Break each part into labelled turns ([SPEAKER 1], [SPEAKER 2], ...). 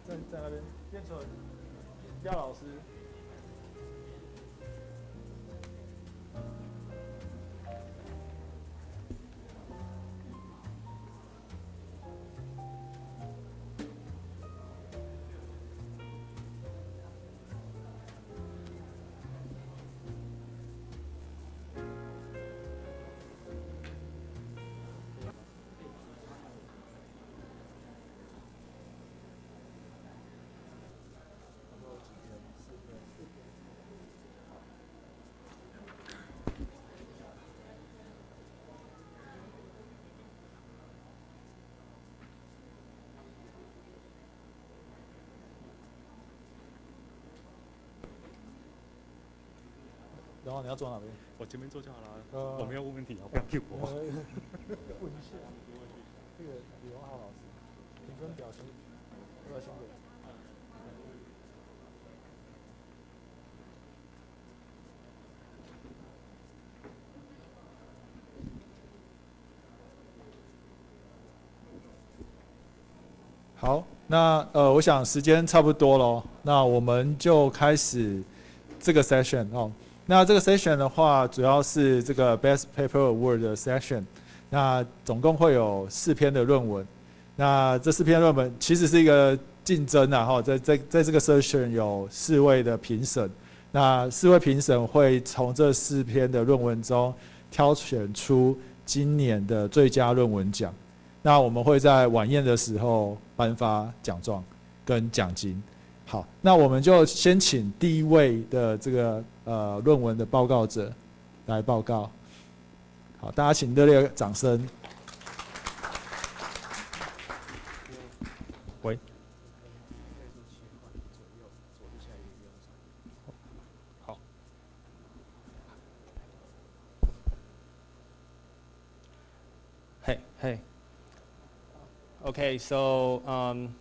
[SPEAKER 1] 在那边，变成廖老师。然后你要坐哪边？
[SPEAKER 2] 我前面坐就好了。我没有问问题啊，不要 cue 我。
[SPEAKER 1] 问一下，这个李荣浩老师评分表现，要不要先给？好，那我想时间差不多了，那我们就开始这个 session 哦。那这个 session 的话，主要是这个 Best Paper Award 的 session。那总共会有4篇的论文。那这4篇论文其实是一个竞争啊，哈，在这个 session 有4位的评审。那4位评审会从这4篇的论文中挑选出今年的最佳论文奖。那我们会在晚宴的时候颁发奖状跟奖金。好，那我们就先请第一位的这个论文的报告者来报告。好，大家请热烈掌声。喂。好。
[SPEAKER 3] Hey. Okay, so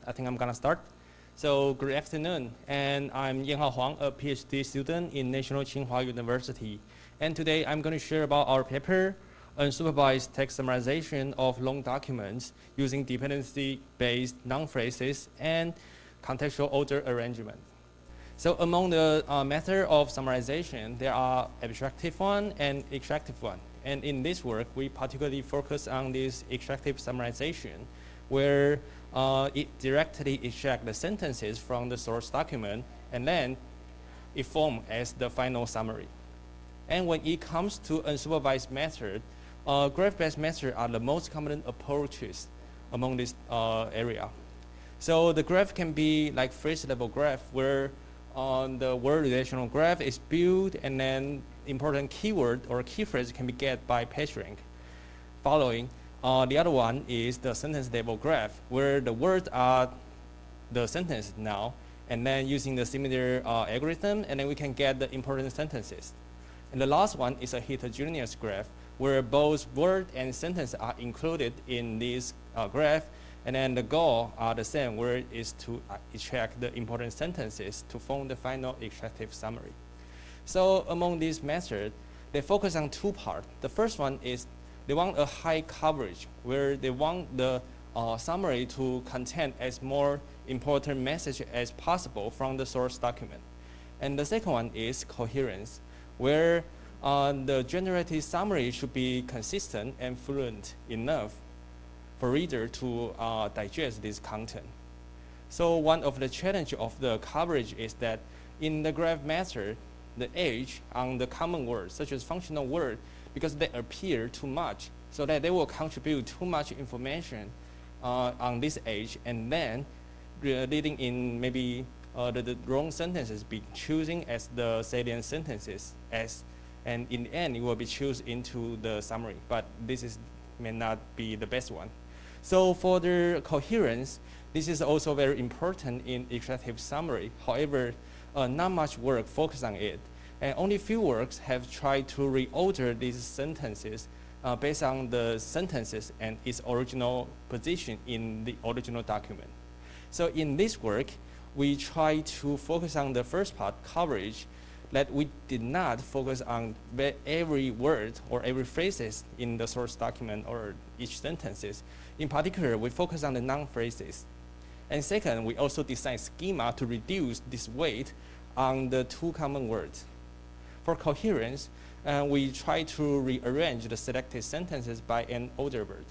[SPEAKER 3] I think I'm gonna start. So good afternoon, and I'm Yanhao Huang, a PhD student in National Tsinghua University. And today I'm going to share about our paper, Unsupervised Text Summarization of Long Documents using Dependency-Based Noun-Phrases and Contextual Order Arrangement. So among the method of summarization, there are abstractive one and extractive one. And in this work, we particularly focus on this extractive summarization, where it directly extracts the sentences from the source document, and then it forms as the final summary. And when it comes to unsupervised method, graph-based methods are the most common approaches among this area. So the graph can be like phrase-level graph, where the word relational graph is built, and then important keyword or key phrase can be get by PageRank. Following, the other one is the sentence level graph, where the words are the sentence now, and then using the similar algorithm, and then we can get the important sentences. And the last one is a heterogeneous graph, where both word and sentence are included in this graph, and then the goal are the same, where it is to extract the important sentences to form the final extractive summary. So among these methods, they focus on 2 parts. The first one is they want a high coverage, where they want the summary to contain as more important message as possible from the source document. And the second one is coherence, where the generated summary should be consistent and fluent enough for reader to digest this content. So one of the challenge of the coverage is that in the graph method, the age on the common words, such as functional word, because they appear too much, so that they will contribute too much information on this age, and then leading in maybe the wrong sentences be choosing as the salient sentences and in the end it will be chosen into the summary, but this may not be the best one. So for the coherence, this is also very important in extractive summary. However, not much work focused on it, and only few works have tried to reorder these sentences based on the sentences and its original position in the original document. So in this work, we try to focus on the first part, coverage, that we did not focus on every word or every phrases in the source document or each sentences. In particular, we focus on the noun phrases. And second, we also design schema to reduce this weight on the two common words. For coherence, we try to rearrange the selected sentences by an order word.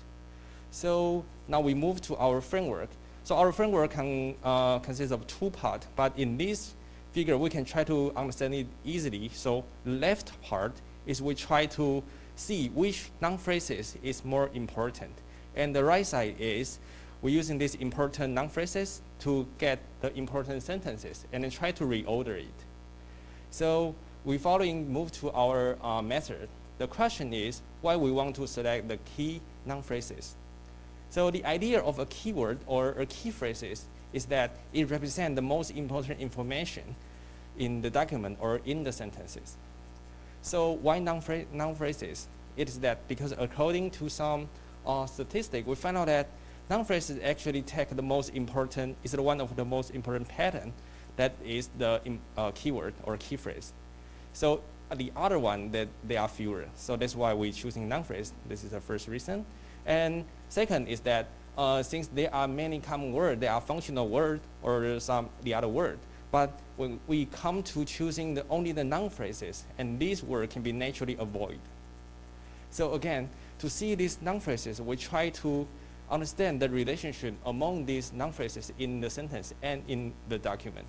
[SPEAKER 3] So now we move to our framework. So our framework consists of two parts, but in this figure, we can try to understand it easily. So the left part is we try to see which noun phrases is more important. And the right side is we're using these important noun phrases to get the important sentences and then try to reorder it. So we move to our method. The question is why we want to select the key noun phrases. So the idea of a keyword or a key phrases is that it represents the most important information in the document or in the sentences. So why noun phrases? It is that because according to some statistic, we found out that noun phrases actually take the most important, is one of the most important pattern that is the keyword or key phrase. So the other one that they are fewer. So that's why we're choosing noun phrase. This is the first reason. And second is that since there are many common words, there are functional words or the other word. But when we come to choosing only the noun phrases, and these words can be naturally avoided. So again, to see these noun phrases, we try to understand the relationship among these noun phrases in the sentence and in the document.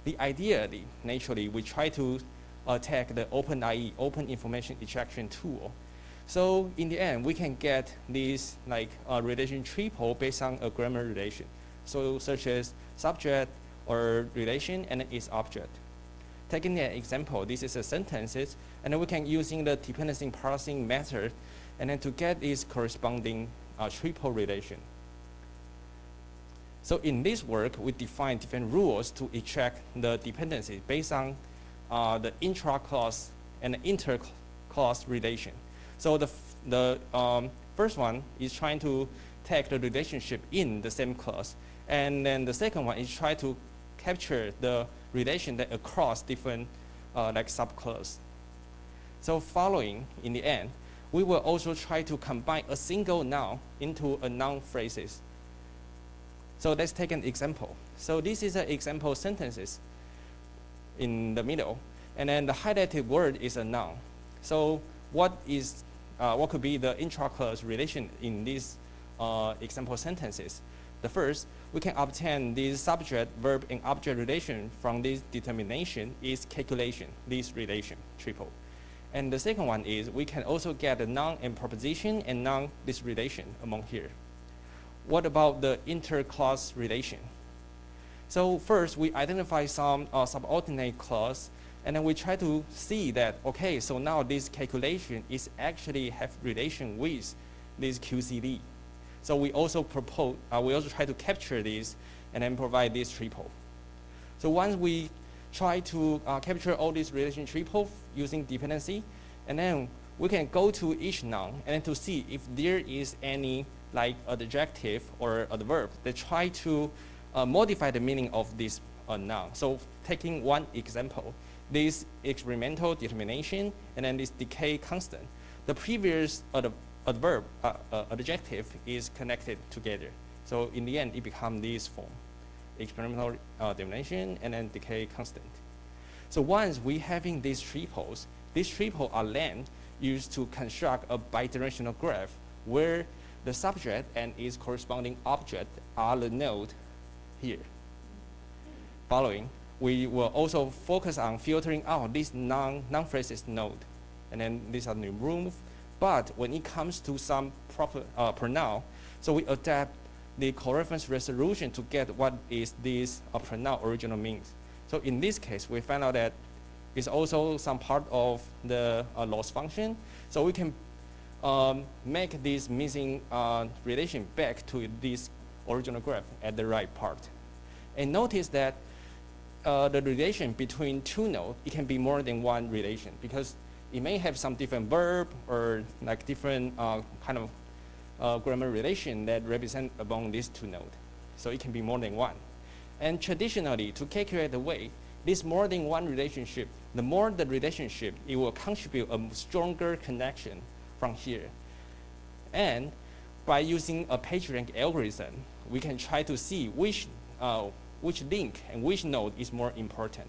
[SPEAKER 3] The idea, naturally, we try to take the OpenIE, Open Information Extraction tool. So in the end, we can get this relation triple based on a grammar relation. So such as subject or relation and its object. Taking an example, this is a sentences, and then we can using the dependency parsing method, and then to get this corresponding triple relation. So in this work, we define different rules to extract the dependency based on the intra-clause and the inter-clause relation. So the first one is trying to take the relationship in the same clause, and then the second one is try to capture the relation that across different subclause. So following, in the end, we will also try to combine a single noun into a noun phrases. So let's take an example. So this is an example sentences in the middle, and then the highlighted word is a noun. So what could be the intra-clause relation in these example sentences? The first, we can obtain this subject, verb, and object relation from this determination is calculation, this relation, triple. And the second one is we can also get the noun and preposition and noun this relation among here. What about the inter-clause relation? So first, we identify some subordinate clause, and then we try to see that, okay, so now this calculation is actually have relation with this QCD. So we also try to capture this and then provide this triple. So once we try to capture all these relation triple using dependency, and then we can go to each noun and then to see if there is any adjective or adverb that try to modify the meaning of this noun. So taking one example, this experimental determination and then this decay constant. The previous adverb, adjective is connected together. So in the end, it becomes this form, experimental determination and then decay constant. So once we having these triples are then used to construct a bidirectional graph where the subject and its corresponding object are the node here. Following, we will also focus on filtering out this non-phrases node, and then these are removed. But when it comes to some proper pronoun, so we adapt the coreference resolution to get what is this pronoun original means. So in this case, we found out that it's also some part of the loss function. So we can make this missing relation back to this original graph at the right part. And notice that the relation between two nodes, it can be more than one relation because it may have some different verb or different kind of grammar relation that represent among these two nodes. So it can be more than one. And traditionally, to calculate the weight, this more than one relationship, the more the relationship, it will contribute a stronger connection from here. And by using a PageRank algorithm, we can try to see which which link and which node is more important.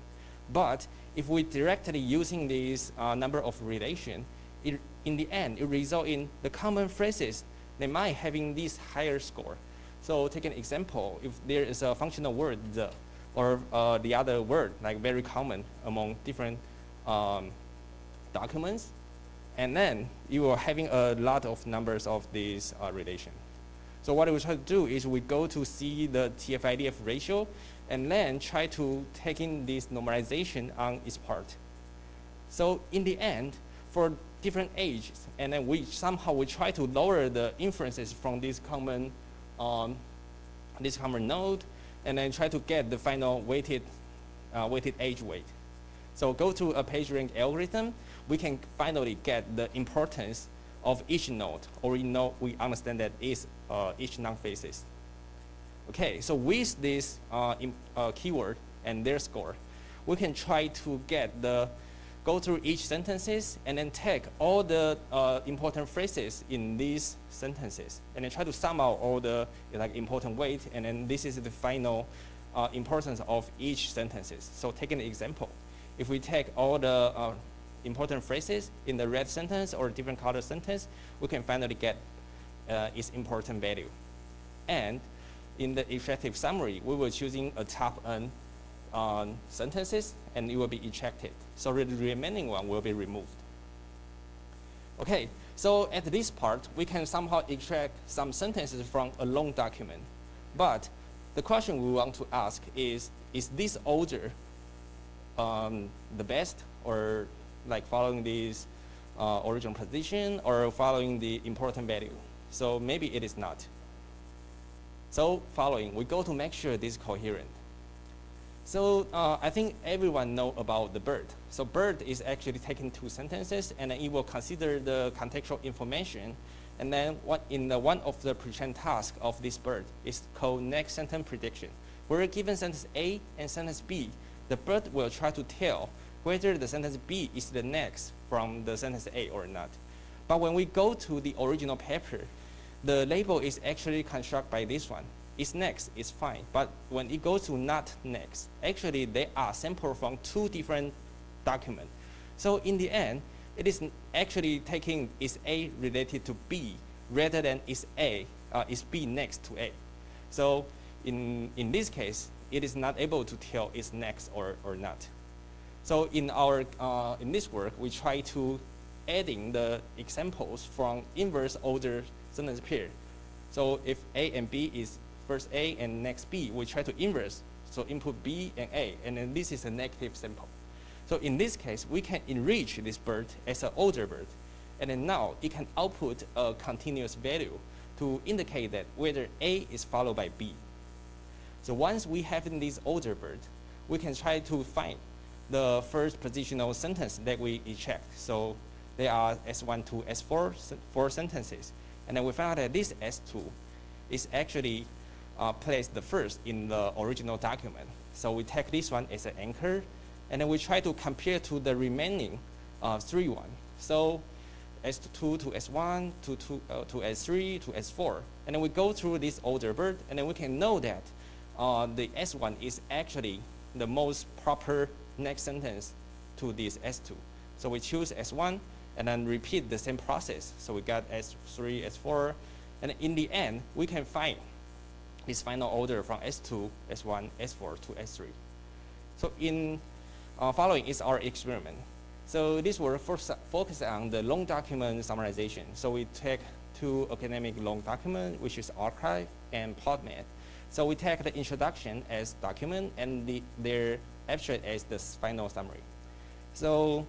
[SPEAKER 3] But if we directly using this number of relation, in the end, it results in the common phrases, they might having this higher score. So take an example, if there is a functional word, the, or the other word, like very common among different documents, and then you are having a lot of numbers of these relation. So what we try to do is we go to see the TF-IDF ratio, and then try to take in this normalization on its part. So in the end, for different ages, and then we try to lower the inferences from this common node, and then try to get the final weighted age weight. So go to a PageRank algorithm, we can finally get the importance of each node, or we understand that is each non-phases. Okay, so with this keyword and their score, we can try to go through each sentences and then take all the important phrases in these sentences and then try to sum out all the important weight, and then this is the final importance of each sentences. So take an example. If we take all the important phrases in the red sentence or different color sentence, we can finally get its important value. And in the effective summary, we were choosing a top N sentences, and it will be ejected. So the remaining one will be removed. Okay, so at this part, we can somehow extract some sentences from a long document. But the question we want to ask is this order the best, or like following this original position, or following the important value? So maybe it is not. So following, we go to make sure this is coherent. So I think everyone know about the BERT. So BERT is actually taking two sentences, and then it will consider the contextual information. And then one of the pre-trained tasks of this BERT is called next sentence prediction. Where given sentence A and sentence B, the BERT will try to tell whether the sentence B is the next from the sentence A or not. But when we go to the original paper, the label is actually constructed by this one. It's next, it's fine. But when it goes to not next, actually they are sampled from two different documents. So in the end, it is actually taking is A related to B rather than is B next to A. So in this case, it is not able to tell it's next or not. So in this work, we try to adding the examples from inverse order sentence pair. So if A and B is first A and next B, we try to inverse. So input B and A, and then this is a negative sample. So in this case, we can enrich this BERT as an order BERT, and then now it can output a continuous value to indicate that whether A is followed by B. So once we have in this order BERT, we can try to find the first positional sentence that we eject. So there are S1 to S4 four sentences. And then we found out that this S2 is actually placed the first in the original document. So we take this one as an anchor, and then we try to compare to the remaining three one. So S2 to S1 to S3 to S4. And then we go through this order BERT, and then we can know that the S1 is actually the most proper next sentence to this S2. So we choose S1 and then repeat the same process. So we got S3, S4, and in the end, we can find this final order from S2, S1, S4 to S3. So in following is our experiment. So this will focus on the long document summarization. So we take two academic long documents, which is arXiv and PubMed. So we take the introduction as document and their abstract as the final summary. So,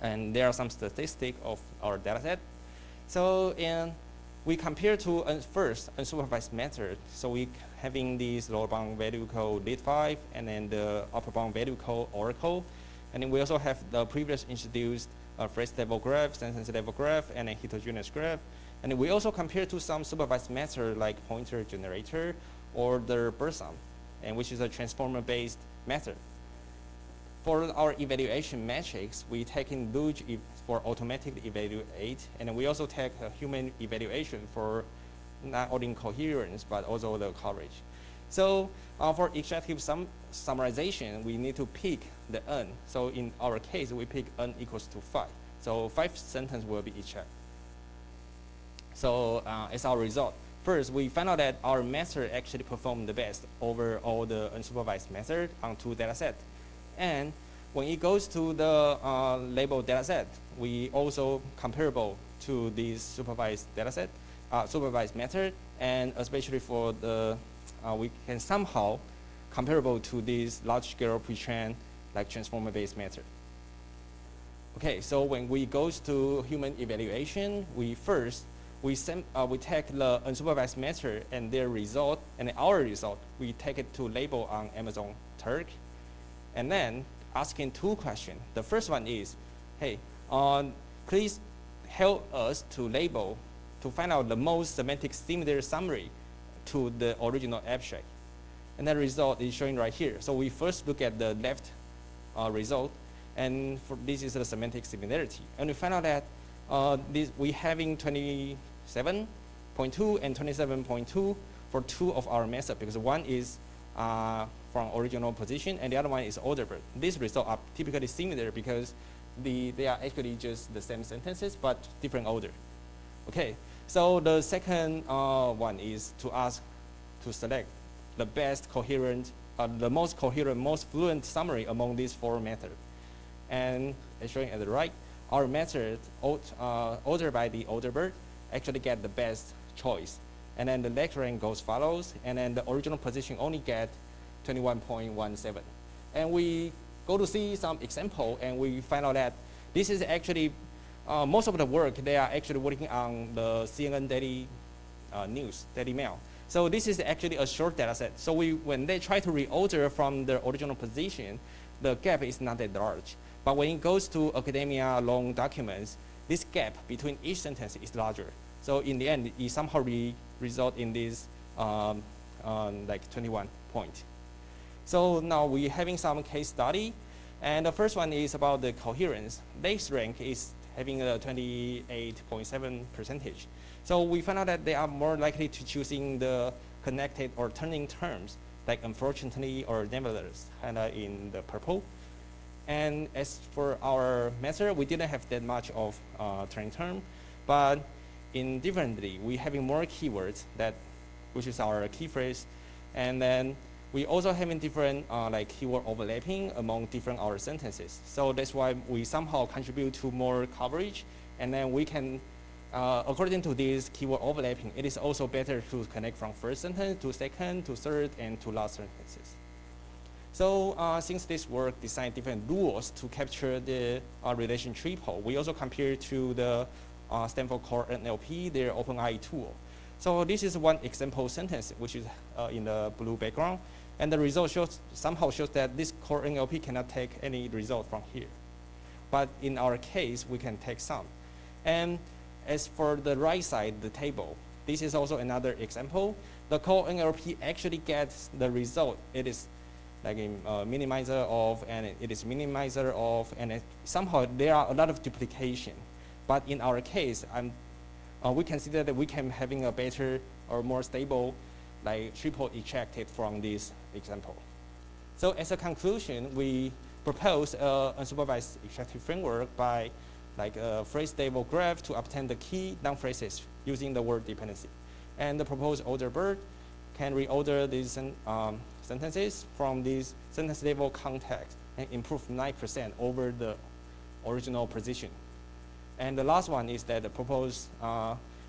[SPEAKER 3] and there are some statistics of our data set. So, and we compare to first unsupervised method. So we having this lower bound value called lead5, and then the upper bound value called oracle. And then we also have the previous introduced phrase level graph, sentence level graph, and a heterogeneous graph. And then we also compare to some supervised method like pointer generator or the BERSAM, and which is a transformer-based method. For our evaluation metrics, we take in Luge for automatic evaluate, and we also take a human evaluation for not only coherence, but also the coverage. So for extractive summarization, we need to pick the n. So in our case, we pick n equals to 5. So 5 sentences will be extracted. So as our result, first we found out that our method actually performed the best over all the unsupervised method on 2 datasets. And when it goes to the label dataset, we also comparable to this supervised dataset, supervised method, and especially for the, we can somehow comparable to this large-scale pre-trained like transformer-based method. Okay, so when we goes to human evaluation, we take the unsupervised method and their result, and our result, we take it to label on Amazon Turk, and then asking 2 questions. The first one is, hey, please help us to label, to find out the most semantic similar summary to the original abstract. And the result is showing right here. So we first look at the left result, and this is the semantic similarity. And we find out that we having 27.2 and 27.2 for 2 of our methods, because one is from original position and the other one is order bird. These results are typically similar because they are actually just the same sentences but different order. Okay, so the second one is to select the best coherent, the most coherent, most fluent summary among these 4 methods. And as showing at the right, our method ordered by the order bird actually get the best choice. And then the left rank goes follows, and then the original position only get 21.17. And we go to see some example, and we find out that this is actually, most of the work, they are actually working on the CNN Daily News, Daily Mail. So this is actually a short data set. So when they try to reorder from the original position, the gap is not that large. But when it goes to academia long documents, this gap between each sentence is larger. So in the end, it somehow result in this like 21 point. So now we're having some case study, and the first one is about the coherence. This rank is having a 28.7%. So we found out that they are more likely to choosing the connected or turning terms, like unfortunately or nevertheless, kind of in the purple. And as for our method, we didn't have that much of turning term, but indifferently, we having more keywords which is our key phrase, and then we also having different like keyword overlapping among different our sentences. So that's why we somehow contribute to more coverage, and then we can, according to this keyword overlapping, it is also better to connect from first sentence to second to third and to last sentences. So since this work designed different rules to capture the relation triple, we also compare to the Stanford Core NLP, their OpenAI tool. So this is one example sentence, which is in the blue background. And the result somehow shows that this Core NLP cannot take any result from here. But in our case, we can take some. And as for the right side, the table, this is also another example. The Core NLP actually gets the result. It is like a minimizer of, and it is minimizer of, and somehow there are a lot of duplication. But in our case, we consider that we can having a better or more stable like triple extracted from this example. So as a conclusion, we propose a unsupervised extractive framework by like a phrase stable graph to obtain the key noun phrases using the word dependency. And the proposed order bird can reorder these sentences from this sentence level context and improve 9% over the original position. And the last one is that the proposed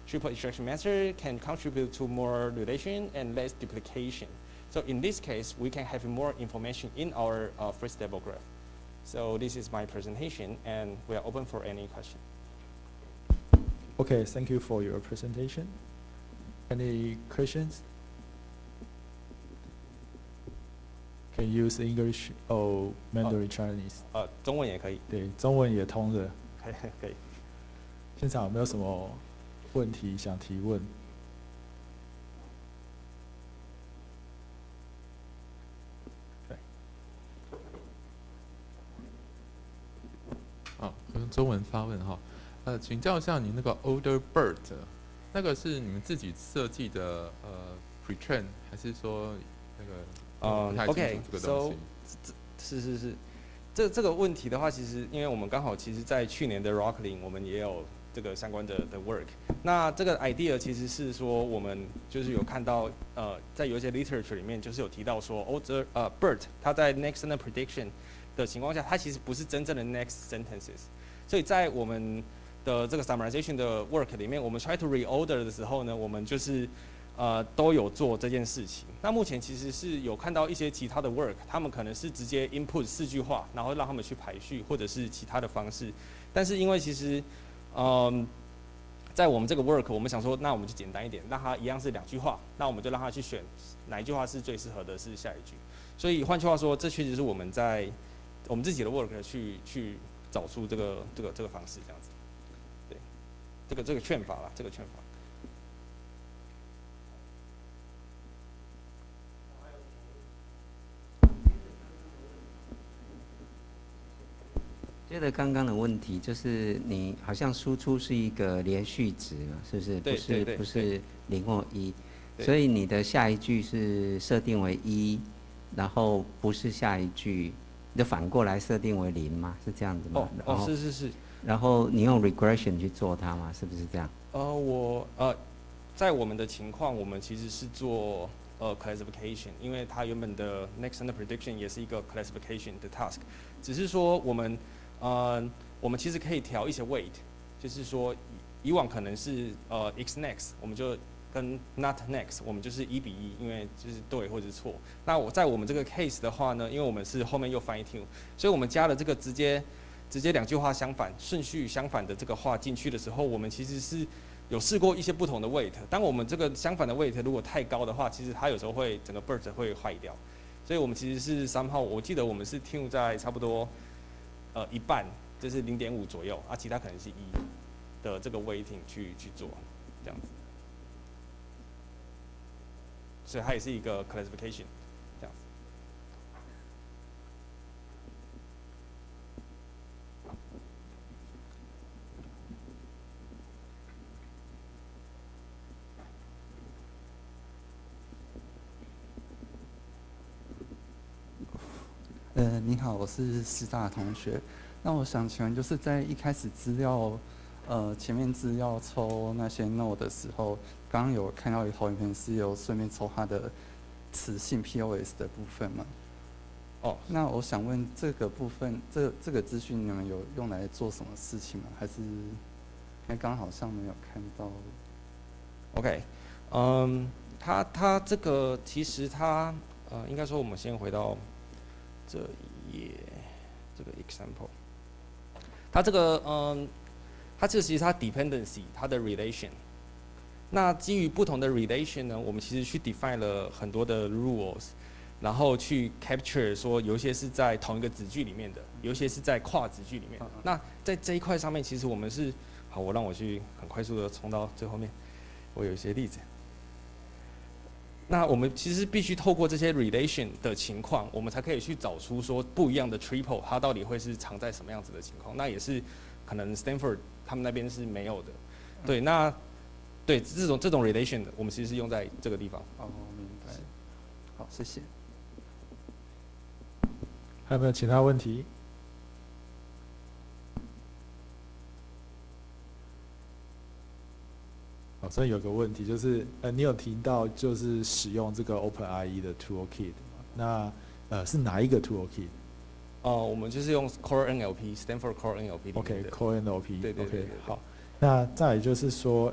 [SPEAKER 3] triple extraction method can contribute to more relation and less duplication. So in this case, we can have more information in our phrase stable graph. So this is my presentation, and we are open for any question.
[SPEAKER 1] Okay, thank you for your presentation. Any questions? Can you use English or Mandarin Chinese?
[SPEAKER 3] 中文也可以。
[SPEAKER 1] 对，中文也通的。
[SPEAKER 3] 可以。
[SPEAKER 1] 现场有没有什么问题想提问？对。
[SPEAKER 4] 好，我用中文发问哈。请教一下你那个 Older Bird， 那个是你们自己设计的pre-train， 还是说那个不太清楚这个东西。
[SPEAKER 3] 是，这个问题的话，其实因为我们刚好其实在去年的 Rocling 我们也有这个相关的 work。那这个 idea 其实是说我们就是有看到在有一些 literature 里面就是有提到说BERT 它在 next sentence prediction 的情况下，它其实不是真正的 next sentences。所以在我们的这个 summarization 的 work 里面，我们 try to reorder 的时候呢，我们就是都有做这件事情。那目前其实是有看到一些其他的 work， 他们可能是直接 input 4句话，然后让他们去排序，或者是其他的方式。但是因为其实在我们这个 work， 我们想说，那我们就简单一点，让它一样是2句话，那我们就让它去选哪一句话是最适合的是下一句。所以换句话说，这确实是我们在我们自己的 work 去找出这个方式这样子。对，这个劝法啦，这个劝法。
[SPEAKER 5] 觉得刚刚的问题就是你好像输出是一个连续值嘛，是不是？不是0或1，所以你的下一句是设定为1，然后不是下一句，就反过来设定为0嘛，是这样子吗？
[SPEAKER 3] 是。
[SPEAKER 5] 然后你用 regression 去做它嘛，是不是这样？
[SPEAKER 3] 在我们的情况，我们其实是做classification， 因为它原本的 next sentence prediction 也是一个 classification 的 task， 只是说我们其实可以调一些 weight， 就是说以往可能是x next， 我们就跟 not next， 我们就是1比1，因为就是对或者是错。那在我们这个 case 的话呢，因为我们是后面又 fine tune， 所以我们加了这个直接2句话相反，顺序相反的这个话进去的时候，我们其实是有试过一些不同的 weight。当我们这个相反的 weight 如果太高的话，其实它有时候会整个 BERT 会坏掉。所以我们其实是somehow，我记得我们是 tune 在差不多一半，就是 0.5 左右啊，其他可能是1的这个 weighting 去做这样子。所以它也是一个 classification 这样子。
[SPEAKER 6] 你好，我是师大同学。那我想请问，就是在一开始资料，前面资料抽那些 node 的时候，刚刚有看到一条影片是有顺便抽它的词性 POS 的部分嘛？
[SPEAKER 3] 哦，
[SPEAKER 6] 那我想问这个部分，这个资讯你们有用来做什么事情吗？还是因为刚好像没有看到
[SPEAKER 3] ？OK， 它这个其实它应该说我们先回到这一页，这个 example， 它这个它这个其实它 dependency 它的 relation， 那基于不同的 relation 呢，我们其实去 define 了很多的 rules， 然后去 capture 说有一些是在同一个子句里面的，有一些是在跨子句里面的。那在这一块上面，其实我们是好，让我去很快速的冲到最后面，我有一些例子。那我们其实必须透过这些 relation 的情况，我们才可以去找出说不一样的 triple 它到底会是藏在什么样子的情况。那也是可能 Stanford 他们那边是没有的。对，那对这种 relation 的，我们其实是用在这个地方。
[SPEAKER 6] 哦，明白。好，谢谢。
[SPEAKER 1] 还有没有其他问题？所以有个问题就是，你有提到就是使用这个 OpenIE 的 Toolkit 吗？那是哪一个 Toolkit？
[SPEAKER 3] 我们就是用 Core NLP Stanford Core NLP。OK，Core
[SPEAKER 1] NLP。
[SPEAKER 3] 对。
[SPEAKER 1] OK， 好。那再来就是说，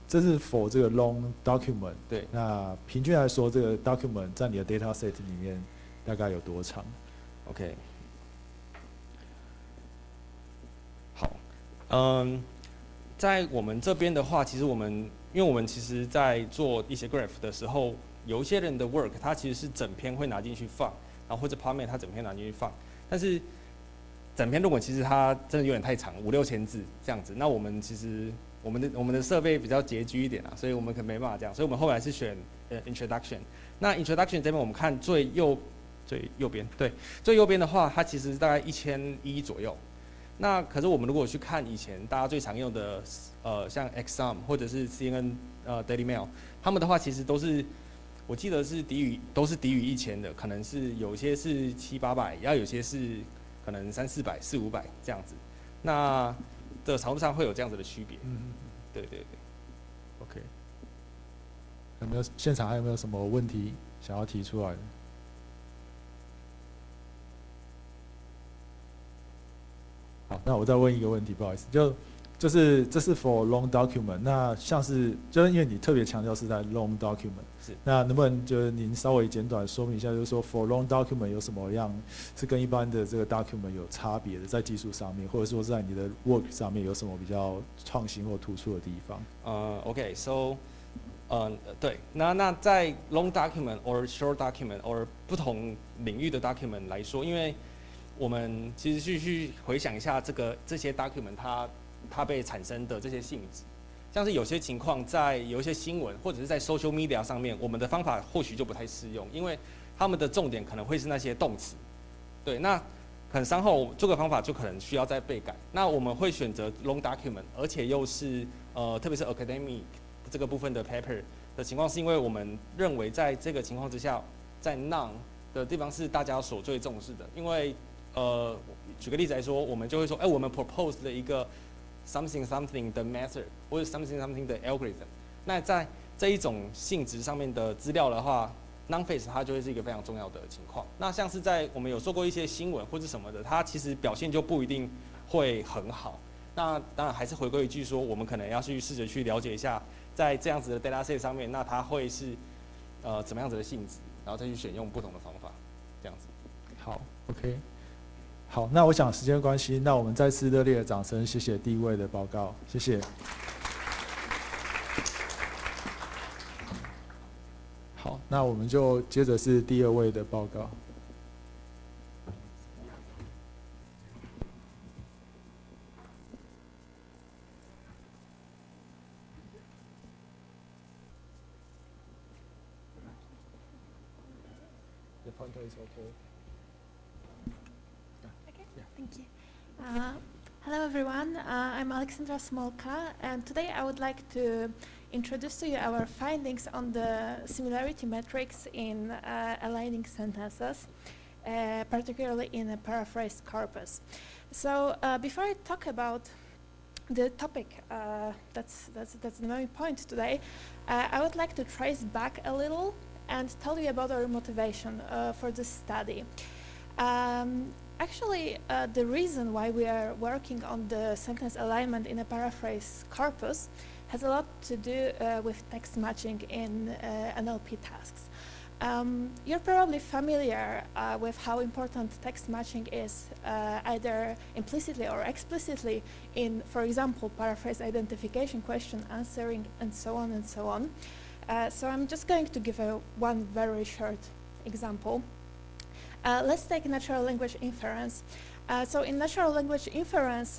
[SPEAKER 1] 这是 for 这个 long document。
[SPEAKER 3] 对。
[SPEAKER 1] 那平均来说，这个 document 在你的 dataset 里面大概有多长
[SPEAKER 3] ？OK。好，在我们这边的话，其实因为我们其实在做一些 graph 的时候，有一些人的 work， 它其实是整篇会拿进去放，然后或者 Parmet 它整篇拿进去放，但是整篇论文其实它真的有点太长，5、6千字这样子。那我们其实我们的设备比较拮据一点啊，所以我们可能没办法这样，所以我们后来是选introduction。那 introduction 这边我们看最右边，对，最右边的话，它其实大概1100左右。那可是我们如果去看以前大家最常用的像 Exam 或者是 CNN Daily Mail， 他们的话其实都是我记得是都是低于1000的，可能是有些是700、800，然后有些是可能300、400、400、500这样子。那的程度上会有这样子的区别。对对对。
[SPEAKER 1] OK。有没有现场还有没有什么问题想要提出来的？好，那我再问一个问题，不好意思，就是这是 for long document， 那像是就是因为你特别强调是在 long document，
[SPEAKER 3] 是，
[SPEAKER 1] 那能不能就是您稍微简短说明一下，就是说 for long document 有什么样是跟一般的这个 document 有差别的，在技术上面，或者说在你的 work 上面有什么比较创新或突出的地方
[SPEAKER 3] ？OK，so，对，那在 long document or short document or 不同领域的 document 来说，因为我们其实去回想一下这些 document 它被产生的这些性质，像是有些情况在有一些新闻或者是在 social media 上面，我们的方法或许就不太适用，因为他们的重点可能会是那些动词。对，那可能稍后这个方法就可能需要再被改。那我们会选择 long document， 而且又是特别是 academic 这个部分的 paper 的情况，是因为我们认为在这个情况之下，在 none 的地方是大家所最重视的，因为举个例子来说，我们就会说，我们 propose 了一个 something something 的 method 或者 something something 的 algorithm。那在这一种性质上面的资料的话 ，non-face 它就会是一个非常重要的情况。那像是在我们有做过一些新闻或者什么的，它其实表现就不一定会很好。那当然还是回归一句说，我们可能要去试着去了解一下，在这样子的 dataset 上面，那它会是怎么样子的性质，然后再去选用不同的方法，这样子。
[SPEAKER 1] 好 ，OK。好，那我想时间关系，那我们再次热烈的掌声，谢谢第一位的报告，谢谢。好，那我们就接着是第二位的报告。The pointer is okay.
[SPEAKER 7] Thank you. Hello everyone, I'm Alexandra Smolka, and today I would like to introduce to you our findings on the similarity metrics in aligning sentences, particularly in a paraphrased corpus. So before I talk about the topic, that's the main point today, I would like to trace back a little and tell you about our motivation for this study. Actually, the reason why we are working on the sentence alignment in a paraphrase corpus has a lot to do with text matching in NLP tasks. You're probably familiar with how important text matching is either implicitly or explicitly in, for example, paraphrase identification, question answering, and so on and so on. So I'm just going to give one very short example. Let's take natural language inference. So in natural language inference,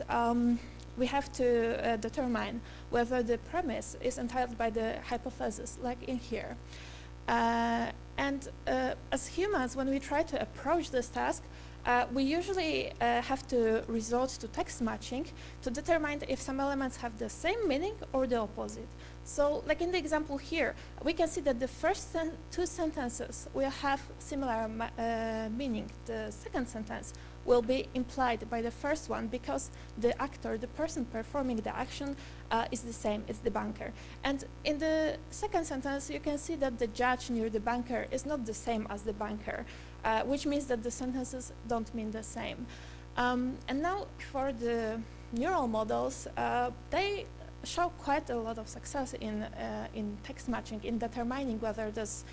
[SPEAKER 7] we have to determine whether the premise is entailed by the hypothesis, like in here. And as humans, when we try to approach this task, we usually have to resort to text matching to determine if some elements have the same meaning or the opposite. So, like in the example here, we can see that the first two sentences will have similar meaning. The second sentence will be implied by the first one because the actor, the person performing the action, is the same, it's the banker. And in the second sentence, you can see that the judge near the banker is not the same as the banker, which means that the sentences don't mean the same. And now for the neural models, they show quite a lot of success in text matching, in determining whether those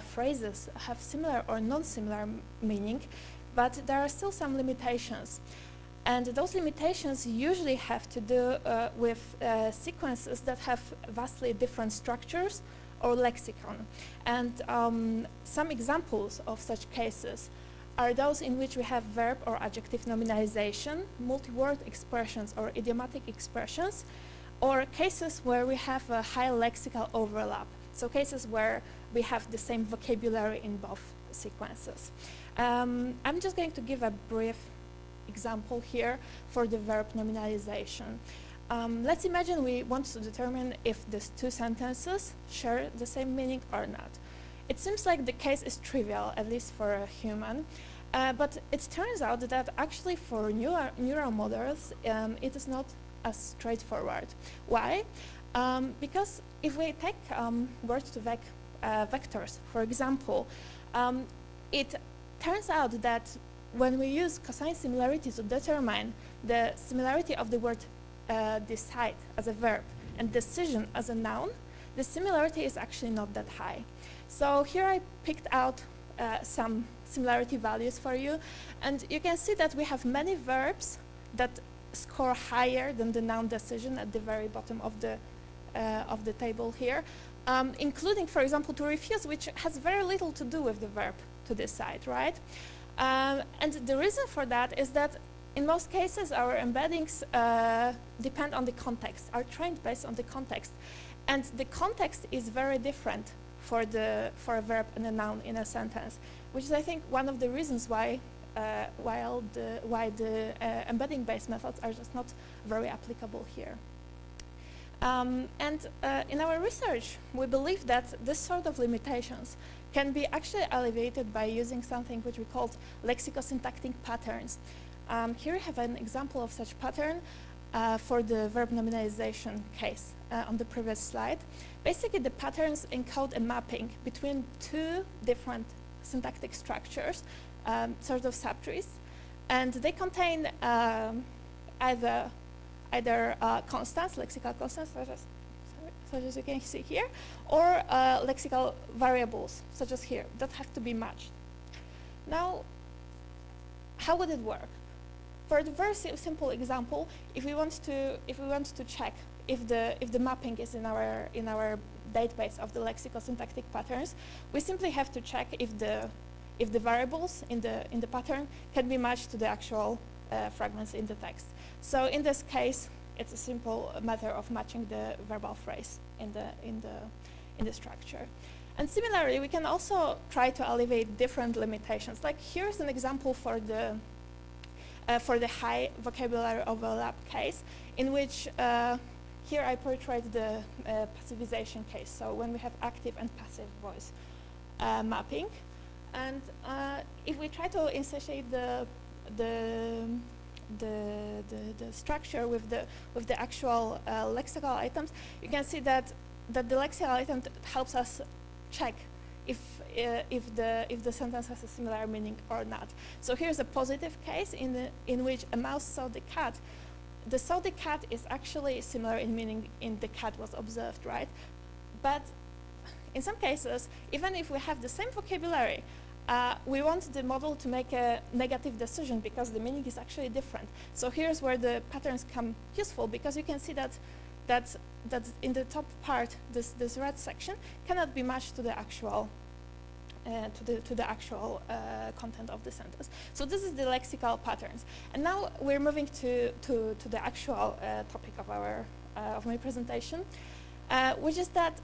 [SPEAKER 7] phrases have similar or non-similar meaning, but there are still some limitations. And those limitations usually have to do with sequences that have vastly different structures or lexicon. And some examples of such cases are those in which we have verb or adjective nominalization, multi-word expressions or idiomatic expressions, or cases where we have a high lexical overlap. So cases where we have the same vocabulary in both sequences. I'm just going to give a brief example here for the verb nominalization. Let's imagine we want to determine if these two sentences share the same meaning or not. It seems like the case is trivial, at least for a human, but it turns out that actually for neural models, it is not as straightforward. Why? Because if we take word-to-vec vectors, for example, it turns out that when we use cosine similarity to determine the similarity of the word decide as a verb and decision as a noun, the similarity is actually not that high. So here I picked out some similarity values for you, and you can see that we have many verbs that score higher than the noun decision at the very bottom of the table here, including, for example, to refuse, which has very little to do with the verb to decide, right? And the reason for that is that in most cases, our embeddings depend on the context, are trained based on the context. And the context is very different for a verb and a noun in a sentence, which is, I think, one of the reasons why the embedding-based methods are just not very applicable here. In our research, we believe that this sort of limitations can be actually alleviated by using something which we call lexicosyntactic patterns. Here we have an example of such pattern for the verb nominalization case on the previous slide. Basically, the patterns encode a mapping between two different syntactic structures, sort of subtrees, and they contain either constants, lexical constants, such as you can see here, or lexical variables, such as here, that have to be matched. Now, how would it work? For the very simple example, if we want to check if the mapping is in our database of the lexicosyntactic patterns, we simply have to check if the variables in the pattern can be matched to the actual fragments in the text. So in this case, it's a simple matter of matching the verbal phrase in the structure. And similarly, we can also try to alleviate different limitations. Like here's an example for the high vocabulary overlap case, in which here I portrayed the passivization case. So when we have active and passive voice mapping, and if we try to instantiate the structure with the actual lexical items, you can see that the lexical item helps us check if the sentence has a similar meaning or not. So here's a positive case in which a mouse saw the cat. The saw the cat is actually similar in meaning in the cat was observed, right? But in some cases, even if we have the same vocabulary, we want the model to make a negative decision because the meaning is actually different. So here's where the patterns come useful, because you can see that in the top part, this red section cannot be matched to the actual content of the sentence. So this is the lexical patterns. And now we're moving to the actual topic of my presentation, which is that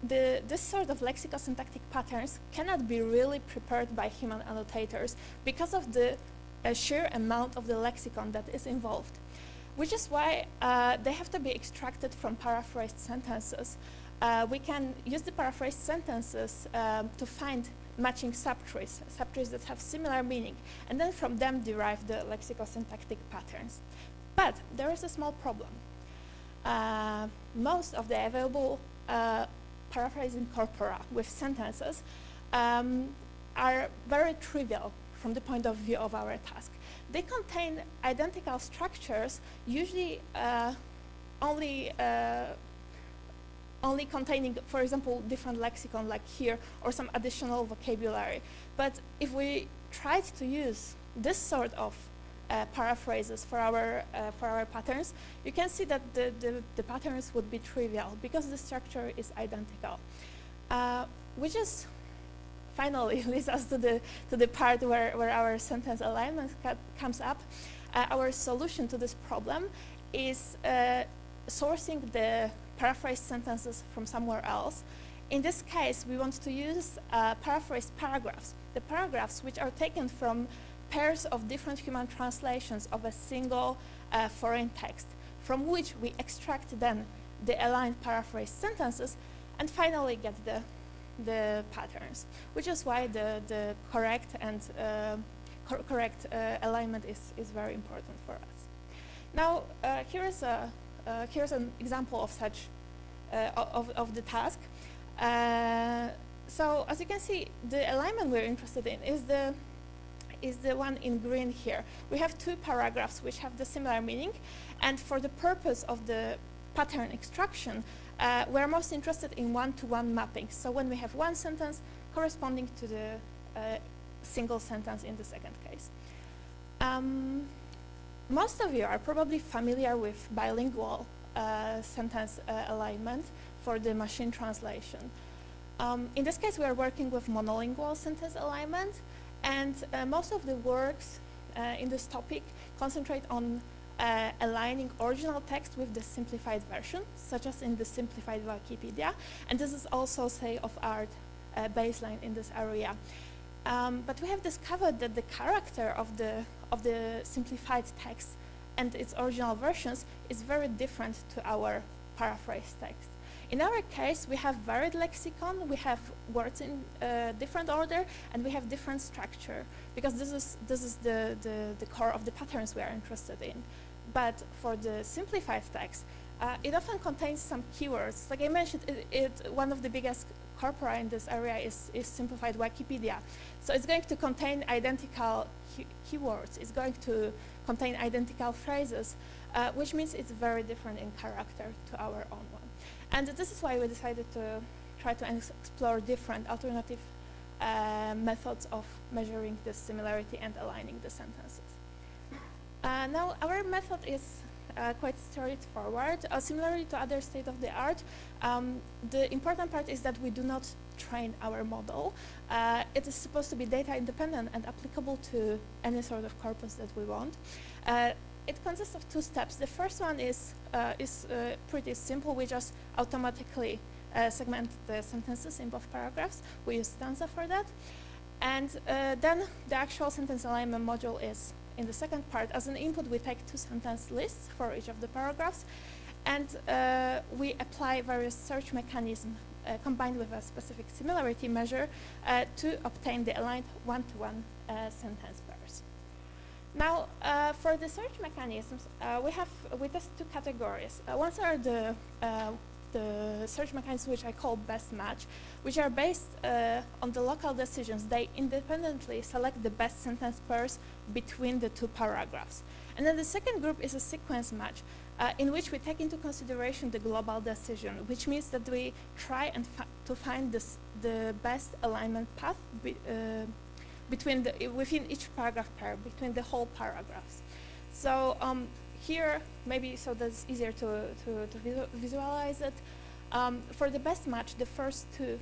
[SPEAKER 7] this sort of lexicosyntactic patterns cannot be really prepared by human annotators because of the sheer amount of the lexicon that is involved, which is why they have to be extracted from paraphrased sentences. We can use the paraphrased sentences to find matching subtrees that have similar meaning, and then from them derive the lexicosyntactic patterns. But there is a small problem. Most of the available paraphrasing corpora with sentences are very trivial from the point of view of our task. They contain identical structures, usually only containing, for example, different lexicon like here, or some additional vocabulary. But if we tried to use this sort of paraphrases for our patterns, you can see that the patterns would be trivial because the structure is identical, which is finally leads us to the part where our sentence alignment comes up. Our solution to this problem is sourcing the paraphrased sentences from somewhere else. In this case, we want to use paraphrased paragraphs, the paragraphs which are taken from pairs of different human translations of a single foreign text, from which we extract then the aligned paraphrased sentences and finally get the patterns, which is why the correct and correct alignment is very important for us. Now, here's an example of such of the task. So as you can see, the alignment we're interested in is the one in green here. We have two paragraphs which have the similar meaning, and for the purpose of the pattern extraction, we're most interested in one-to-one mapping. So when we have one sentence corresponding to the single sentence in the second case. Most of you are probably familiar with bilingual sentence alignment for the machine translation. In this case, we are working with monolingual sentence alignment, and most of the works in this topic concentrate on aligning original text with the simplified version, such as in the simplified Wikipedia, and this is also state-of-art baseline in this area. But we have discovered that the character of the simplified text and its original versions is very different to our paraphrase text. In our case, we have varied lexicon, we have words in different order, and we have different structure, because this is the core of the patterns we are interested in. But for the simplified text, it often contains some keywords. Like I mentioned, one of the biggest corpora in this area is simplified Wikipedia. So it's going to contain identical keywords. It's going to contain identical phrases, which means it's very different in character to our own one. And this is why we decided to try to explore different alternative methods of measuring the similarity and aligning the sentences. Now, our method is quite straightforward. Similarly to other state-of-the-art, the important part is that we do not train our model. It is supposed to be data independent and applicable to any sort of corpus that we want. It consists of two steps. The first one is pretty simple. We just automatically segment the sentences in both paragraphs. We use stanza for that. And then the actual sentence alignment module is in the second part. As an input, we take two sentence lists for each of the paragraphs, and we apply various search mechanisms combined with a specific similarity measure to obtain the aligned one-to-one sentence pairs. Now, for the search mechanisms, we test two categories. One are the search mechanisms which I call best match, which are based on the local decisions. They independently select the best sentence pairs between the two paragraphs. And then the second group is a sequence match, in which we take into consideration the global decision, which means that we try and to find the best alignment path within each paragraph pair, between the whole paragraphs. So here, maybe so that's easier to visualize it. For the best match, the first two,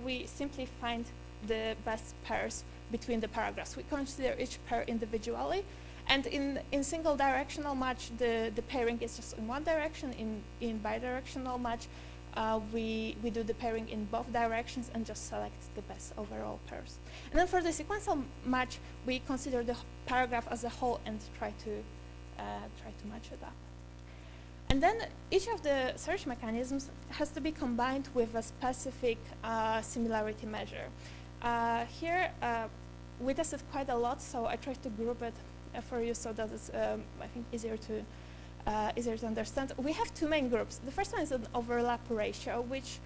[SPEAKER 7] we simply find the best pairs between the paragraphs. We consider each pair individually, and in single directional match, the pairing is just in one direction. In bidirectional match, we do the pairing in both directions and just select the best overall pairs. And then for the sequential match, we consider the paragraph as a whole and try to match it up. And then each of the search mechanisms has to be combined with a specific similarity measure. Here, we tested quite a lot, so I tried to group it for you so that it's, I think, easier to understand. We have two main groups. The first one is an overlap ratio, which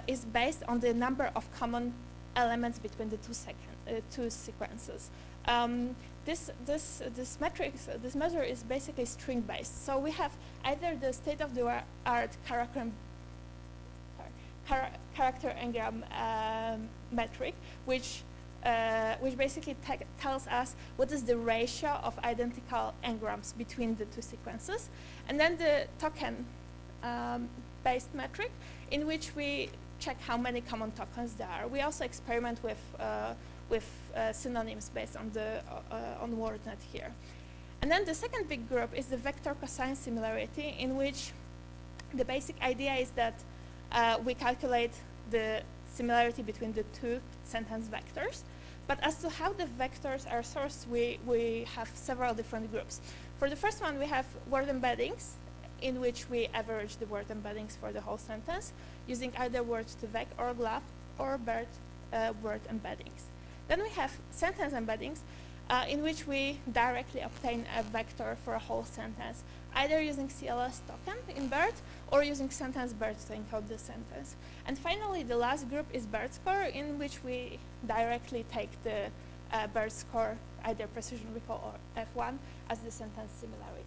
[SPEAKER 7] is based on the number of common elements between the two sequences. This measure is basically string-based. So we have either the state-of-the-art character engram metric, which basically tells us what is the ratio of identical engrams between the two sequences, and then the token-based metric, in which we check how many common tokens there are. We also experiment with synonyms based on the on WordNet here. And then the second big group is the vector cosine similarity, in which the basic idea is that we calculate the similarity between the two sentence vectors. But as to how the vectors are sourced, we have several different groups. For the first one, we have word embeddings, in which we average the word embeddings for the whole sentence, using either word2vec or or BERT word embeddings. Then we have sentence embeddings, in which we directly obtain a vector for a whole sentence, either using CLS token in BERT or using sentence BERT to encode the sentence. And finally, the last group is BERT score, in which we directly take the BERT score, either precision recall or F1, as the sentence similarity.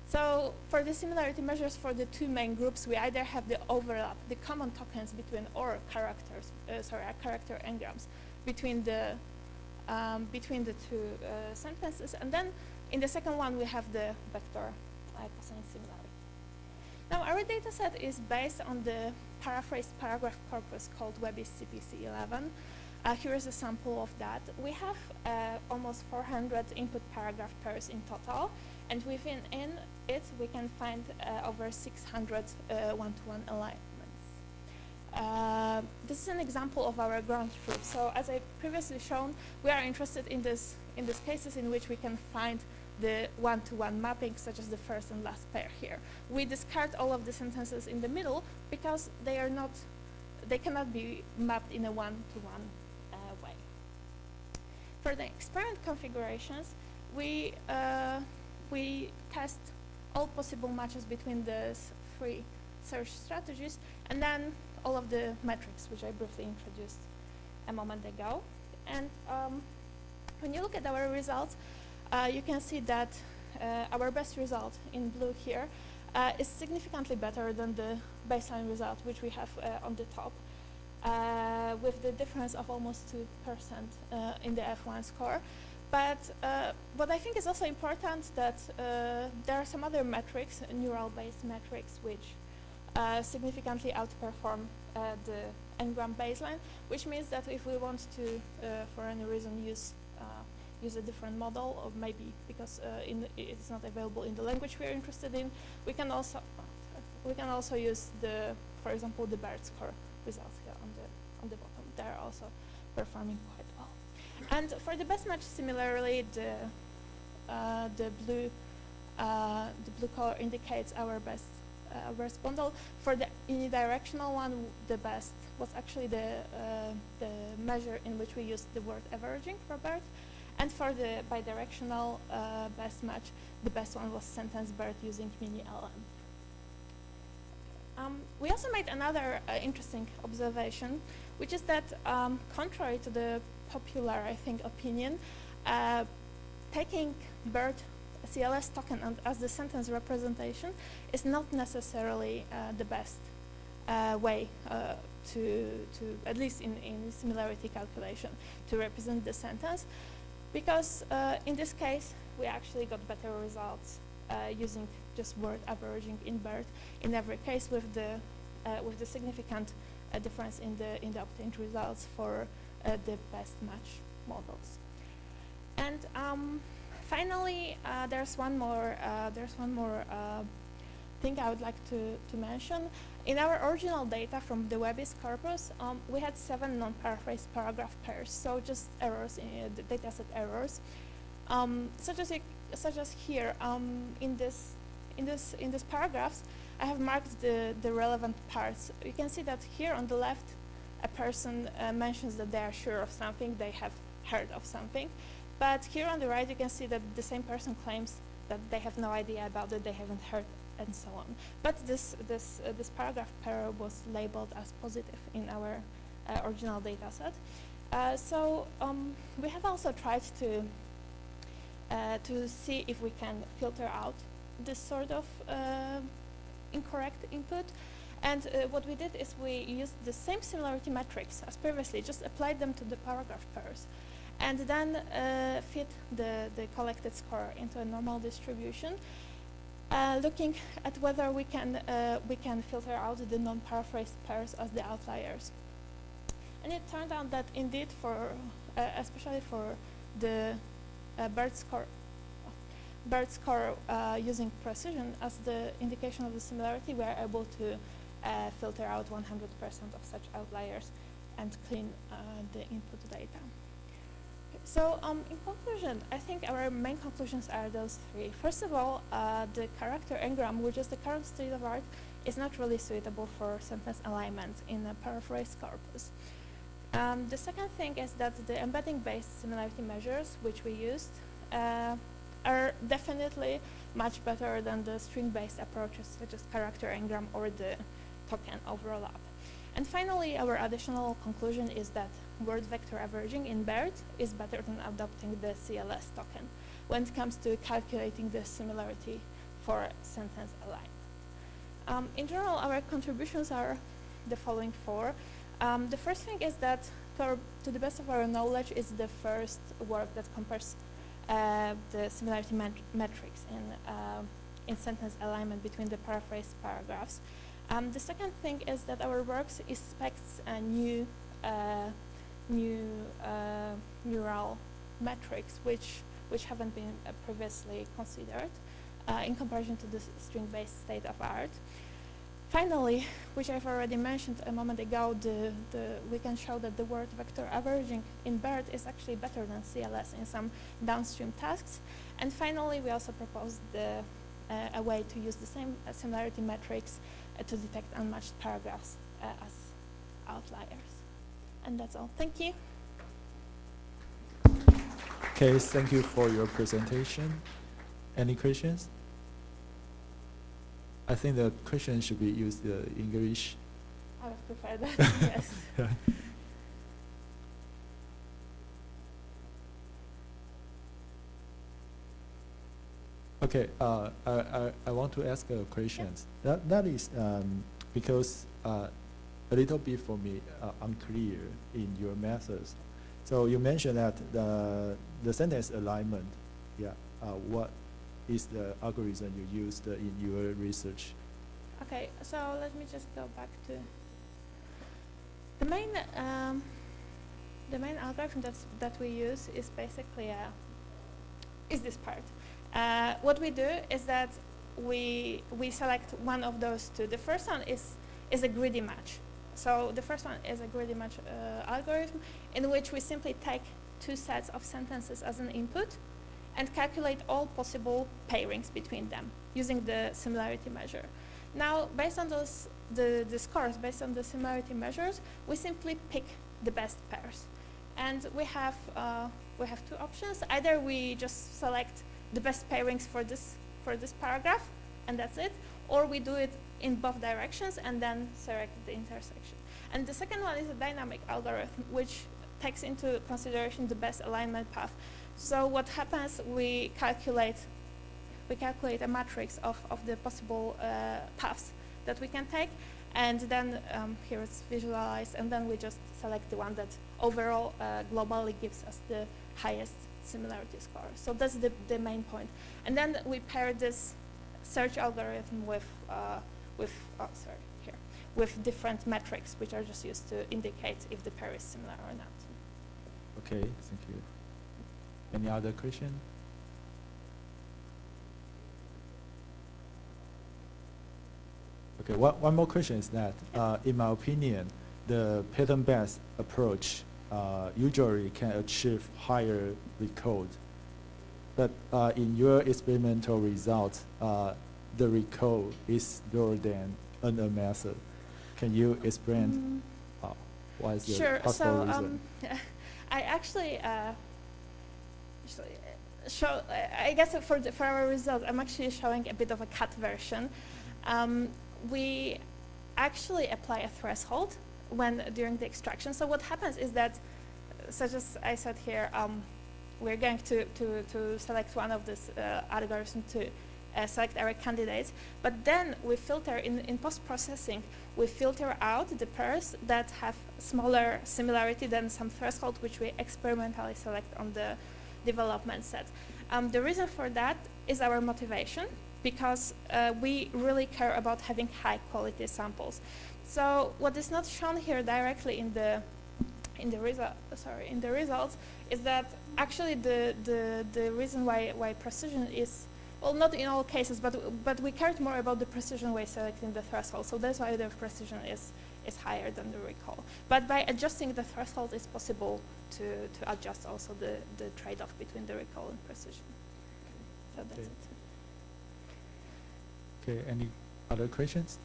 [SPEAKER 7] So for the similarity measures for the two main groups, we either have the overlap, the common tokens between, or characters, character engrams between the two sentences, and then in the second one we have the vector cosine similarity. Now our data set is based on the paraphrased paragraph corpus called Webby's CPC11. Here is a sample of that. We have almost 400 input paragraph pairs in total, and within it we can find over 600 one-to-one alignments. This is an example of our ground truth. So as I previously shown, we are interested in these cases in which we can find the one-to-one mapping, such as the first and last pair here. We discard all of the sentences in the middle because they cannot be mapped in a one-to-one way. For the experiment configurations, we test all possible matches between the three search strategies, and then all of the metrics, which I briefly introduced a moment ago. And when you look at our results, you can see that our best result in blue here is significantly better than the baseline result, which we have on the top, with the difference of almost 2% in the F1 score. But what I think is also important that there are some other metrics, neural-based metrics, which significantly outperform the n-gram baseline, which means that if we want to, for any reason, use a different model, or maybe because it's not available in the language we're interested in, we can also use for example, the BERT score results here on the bottom. They're also performing quite well. And for the best match, similarly, the blue color indicates our best bundle. For the unidirectional one, the best was actually the measure in which we used the word averaging for BERT. And for the bidirectional best match, the best one was sentence BERT using mini-LM. We also made another interesting observation, which is that contrary to the popular, I think, opinion, taking BERT CLS token as the sentence representation is not necessarily the best way to, at least in similarity calculation, to represent the sentence, because in this case we actually got better results using just word averaging in BERT in every case, with the significant difference in the obtained results for the best match models. And finally, there's one more thing I would like to mention. In our original data from the Webby's corpus, we had 7 non-paraphrased paragraph pairs, so just errors in the dataset errors, such as here in this paragraphs. I have marked the relevant parts. You can see that here on the left, a person mentions that they are sure of something, they have heard of something. But here on the right, you can see that the same person claims that they have no idea about it, they haven't heard, and so on. But this paragraph pair was labeled as positive in our original data set. So we have also tried to see if we can filter out this sort of incorrect input. And what we did is we used the same similarity metrics as previously, just applied them to the paragraph pairs, and then fit the collected score into a normal distribution, looking at whether we can filter out the non-paraphrased pairs as the outliers. And it turned out that indeed, especially for the BERT score using precision as the indication of the similarity, we are able to filter out 100% of such outliers and clean the input data. So in conclusion, I think our main conclusions are those 3. First of all, the character engram, which is the current state of art, is not really suitable for sentence alignment in a paraphrased corpus. The second thing is that the embedding-based similarity measures which we used are definitely much better than the string-based approaches such as character engram or the token overlap. And finally, our additional conclusion is that word vector averaging in BERT is better than adopting the CLS token when it comes to calculating the similarity for sentence aligned. In general, our contributions are the following four. The first thing is that, to the best of our knowledge, is the first work that compares the similarity metrics in sentence alignment between the paraphrased paragraphs. The second thing is that our work expects new neural metrics which haven't been previously considered in comparison to the string-based state of art. Finally, which I've already mentioned a moment ago, we can show that the word vector averaging in BERT is actually better than CLS in some downstream tasks. And finally, we also proposed a way to use the same similarity metrics to detect unmatched paragraphs as outliers. And that's all. Thank you.
[SPEAKER 1] Okay, thank you for your presentation. Any questions? I think the question should be used in English.
[SPEAKER 7] I would prefer that, yes.
[SPEAKER 1] Okay, I want to ask a question.
[SPEAKER 7] Yeah.
[SPEAKER 1] That is because a little bit for me unclear in your methods. So you mentioned that the sentence alignment, yeah, what is the algorithm you used in your research?
[SPEAKER 7] Okay, so let me just go back to the main algorithm that we use is basically is this part. What we do is that we select one of those two. The first one is a greedy match. So the first one is a greedy match algorithm in which we simply take two sets of sentences as an input and calculate all possible pairings between them using the similarity measure. Now, based on the scores, based on the similarity measures, we simply pick the best pairs. And we have two options. Either we just select the best pairings for this paragraph, and that's it, or we do it in both directions and then select the intersection. And the second one is a dynamic algorithm, which takes into consideration the best alignment path. So what happens, we calculate a matrix of the possible paths that we can take, and then here it's visualized, and then we just select the one that overall globally gives us the highest similarity score. So that's the main point. And then we pair this search algorithm with different metrics, which are just used to indicate if the pair is similar or not.
[SPEAKER 1] Okay, thank you. Any other question? Okay, one more question is that, in my opinion, the pattern-based approach usually can achieve higher recode. But in your experimental results, the recode is lower than NM method. Can you explain why is the possible reason?
[SPEAKER 7] I actually show, I guess for our result, I'm actually showing a bit of a cut version. We actually apply a threshold during the extraction. So what happens is that, such as I said here, we're going to select one of this algorithm to select our candidates, but then we filter in post-processing, we filter out the pairs that have smaller similarity than some threshold which we experimentally select on the development set. The reason for that is our motivation, because we really care about having high quality samples. So what is not shown here directly in the results is that actually the reason why precision is, well, not in all cases, but we cared more about the precision by selecting the threshold. So that's why the precision is higher than the recall. But by adjusting the threshold, it's possible to adjust also the trade-off between the recall and precision. So that's it.
[SPEAKER 1] Okay, any other questions?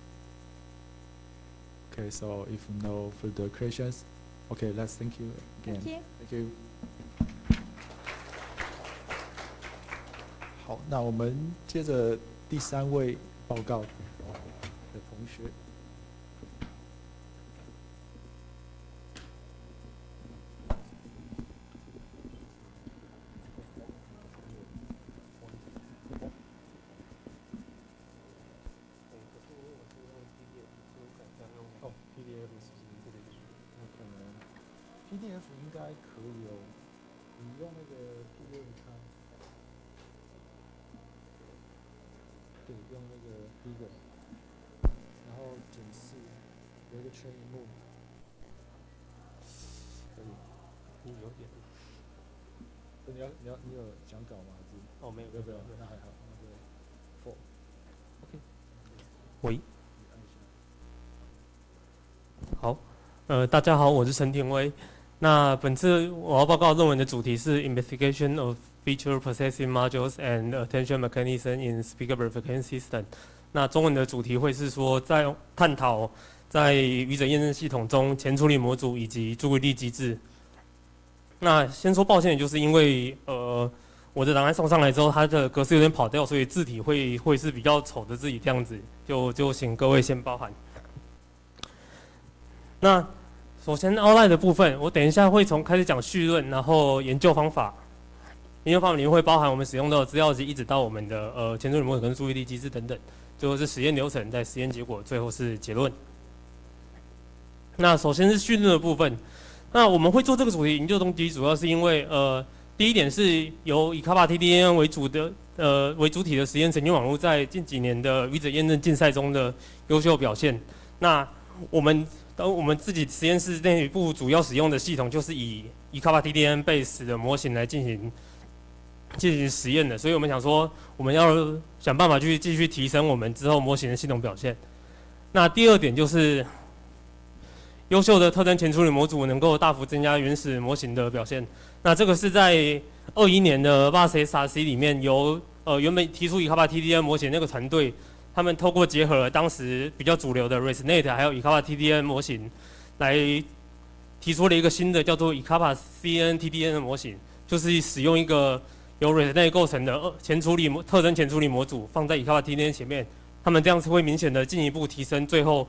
[SPEAKER 1] Okay, so if no further questions, Okay, let's thank you again.
[SPEAKER 7] Thank you.
[SPEAKER 1] Thank you. 好，那我们接着第3位报告的同学。PDF 应该可以哦，你用那个 PDF 看，对，用那个第一个，然后检视，有一个全荧幕，可以。
[SPEAKER 2] 你有点。
[SPEAKER 1] 你有讲稿吗？还是？
[SPEAKER 2] 哦，没有，
[SPEAKER 1] 不要，那还好，那个 4。OK。
[SPEAKER 2] 喂。好，大家好，我是陈廷威。那本次我要报告论文的主题是 Investigation of Feature Processing Modules and Attention Mechanism in Speaker Verification System。那中文的主题会是说，在探讨在语者验证系统中前处理模组以及注意力机制。那先说抱歉，就是因为我的档案送上来之后，它的格式有点跑掉，所以字体会是比较丑的字体这样子，就请各位先包涵。那首先 outline 的部分，我等一下会从开始讲绪论，然后研究方法。研究方法里面会包含我们使用的资料集，一直到我们的前处理模组跟注意力机制等等，最后是实验流程，在实验结果，最后是结论。那首先是绪论的部分，那我们会做这个主题研究动机，主要是因为第一点是由以 Kappa TDN 为主体的实验神经网络在近几年的语者验证竞赛中的优秀表现。那我们自己实验室内部主要使用的系统就是以 Kappa TDN base 的模型来进行实验的，所以我们想说，我们要想办法去继续提升我们之后模型的系统表现。那第二点就是优秀的特征前处理模组能够大幅增加原始模型的表现。那这个是在21年的 VAS-SRC 里面由原本提出以 Kappa TDN 模型那个团队。他们透过结合了当时比较主流的 ResNet 还有 以 Kappa TDN 模型，来提出了一个新的叫做以 Kappa CNN TDN 的模型，就是使用一个由 ResNet 构成的特征前处理模组放在以 Kappa TDN 前面，他们这样子会明显的进一步提升最后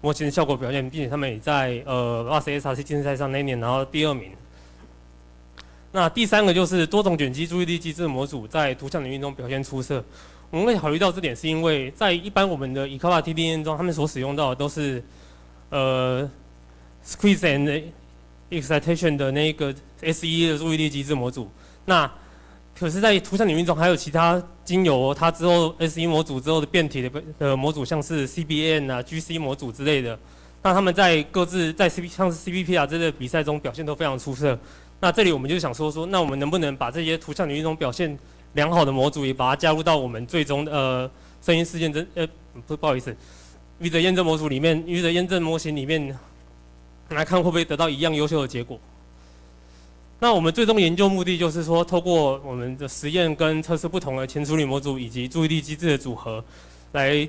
[SPEAKER 2] 模型的效果表现，并且他们也在VAS-SRC 竞赛上那一年拿到第2名。那第3个就是多种卷积注意力机制模组在图像领域中表现出色。我们会考虑到这点，是因为在一般我们的以 Kappa TDN 中，他们所使用到的都是squeeze and excitation 的那个 S1 的注意力机制模组。那可是，在图像领域中，还有其他经由它之后 S1 模组之后的变体的模组，像是 CBN 啊、GC 模组之类的。那他们在各自像是 CBP 这类的比赛中表现都非常出色。那这里我们就想说，那我们能不能把这些图像领域中表现良好的模组也把它加入到我们最终的声音事件不好意思，语者验证模组里面，语者验证模型里面来看会不会得到一样优秀的结果。那我们最终研究目的就是说，透过我们的实验跟测试不同的前处理模组以及注意力机制的组合，来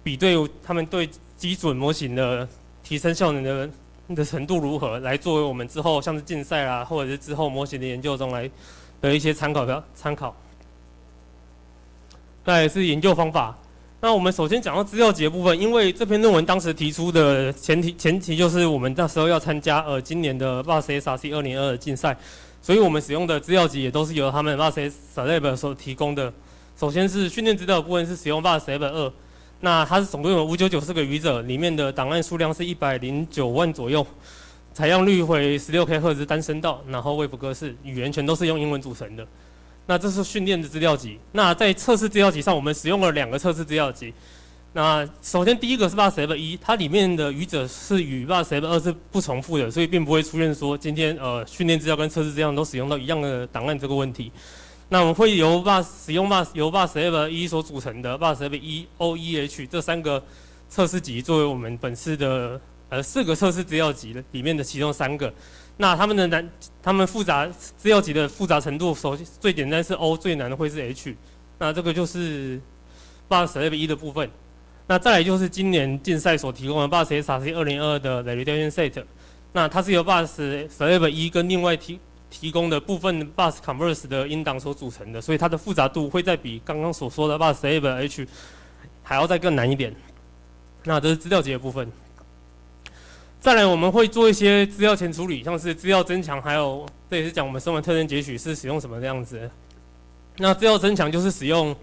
[SPEAKER 2] 比对他们对基准模型的提升效能的程度如何，来作为我们之后像是竞赛啦，或者是之后模型的研究中来的一些参考。再来是研究方法。那我们首先讲到资料集的部分，因为这篇论文当时提出的前提就是我们那时候要参加今年的 VAS-SRC 2022的竞赛，所以我们使用的资料集也都是由他们 VAS-SRC 所提供的。首先是训练资料的部分是使用 VAS-2，那它是总共有5994个语者，里面的档案数量是109万左右，采样率为16K 赫兹单声道，然后位符格式，语言全都是用英文组成的。那这是训练的资料集。那在测试资料集上，我们使用了2个测试资料集。那首先第一个是 VAS-1，它里面的语者是与 VAS-2是不重复的，所以并不会出现说今天训练资料跟测试资料都使用到一样的档案这个问题。那我们会由 VAS-1所组成的 VAS-1OEH 这3个测试集作为我们本次的4个测试资料集里面的其中3个。那他们复杂资料集的复杂程度，最简单是 O， 最难的会是 H。那这个就是VAS-1的部分。那再来就是今年竞赛所提供的 VAS-SRC 2022的 validation set。那它是由 bus slave 1跟另外提供的部分 bus converse 的音档所组成的，所以它的复杂度会再比刚刚所说的 bus slave H 还要再更难一点。那这是资料集的部分。再来，我们会做一些资料前处理，像是资料增强，还有这也是讲我们声纹特征截取是使用什么这样子。那资料增强就是使用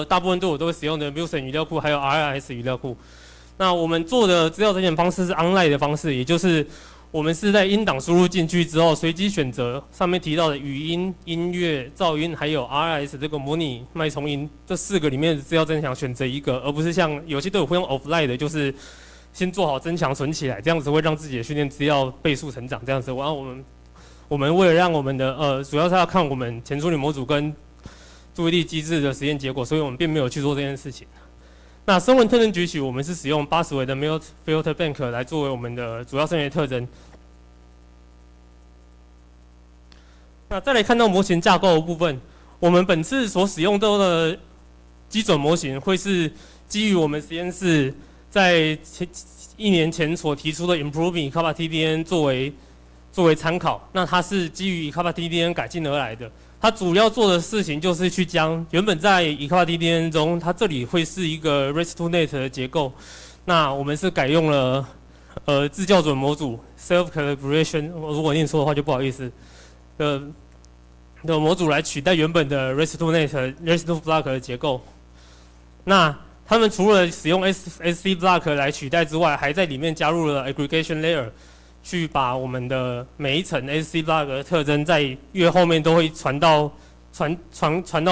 [SPEAKER 2] 大部分队伍都会使用的 Musen 语料库，还有 RLS 语料库。那我们做的资料增强方式是 online 的方式，也就是我们是在音档输入进去之后，随机选择上面提到的语音、音乐、噪音，还有 RLS 这个模拟脉冲音这4个里面的资料增强选择一个，而不是像有些队伍会用 offline 的，就是先做好增强存起来，这样子会让自己的训练资料倍数成长。这样子，然后我们为了让我们的主要是要看我们前处理模组跟注意力机制的实验结果，所以我们并没有去做这件事情。那声纹特征截取，我们是使用80维的 filter bank 来作为我们的主要声源特征。那再来看到模型架构的部分，我们本次所使用到的基准模型会是基于我们实验室在1年前所提出的 Improving Kappa TDN 作为参考。那它是基于 Kappa TDN 改进而来的。它主要做的事情就是去将原本在 Kappa TDN 中，它这里会是一个 REST to NET 的结构。那我们是改用了自校准模组 Self Calibration， 如果念错的话就不好意思。的模组来取代原本的 REST to NET、REST to Block 的结构。那他们除了使用 SC Block 来取代之外，还在里面加入了 Aggregation Layer， 去把我们的每一层 SC Block 的特征在越后面都会传到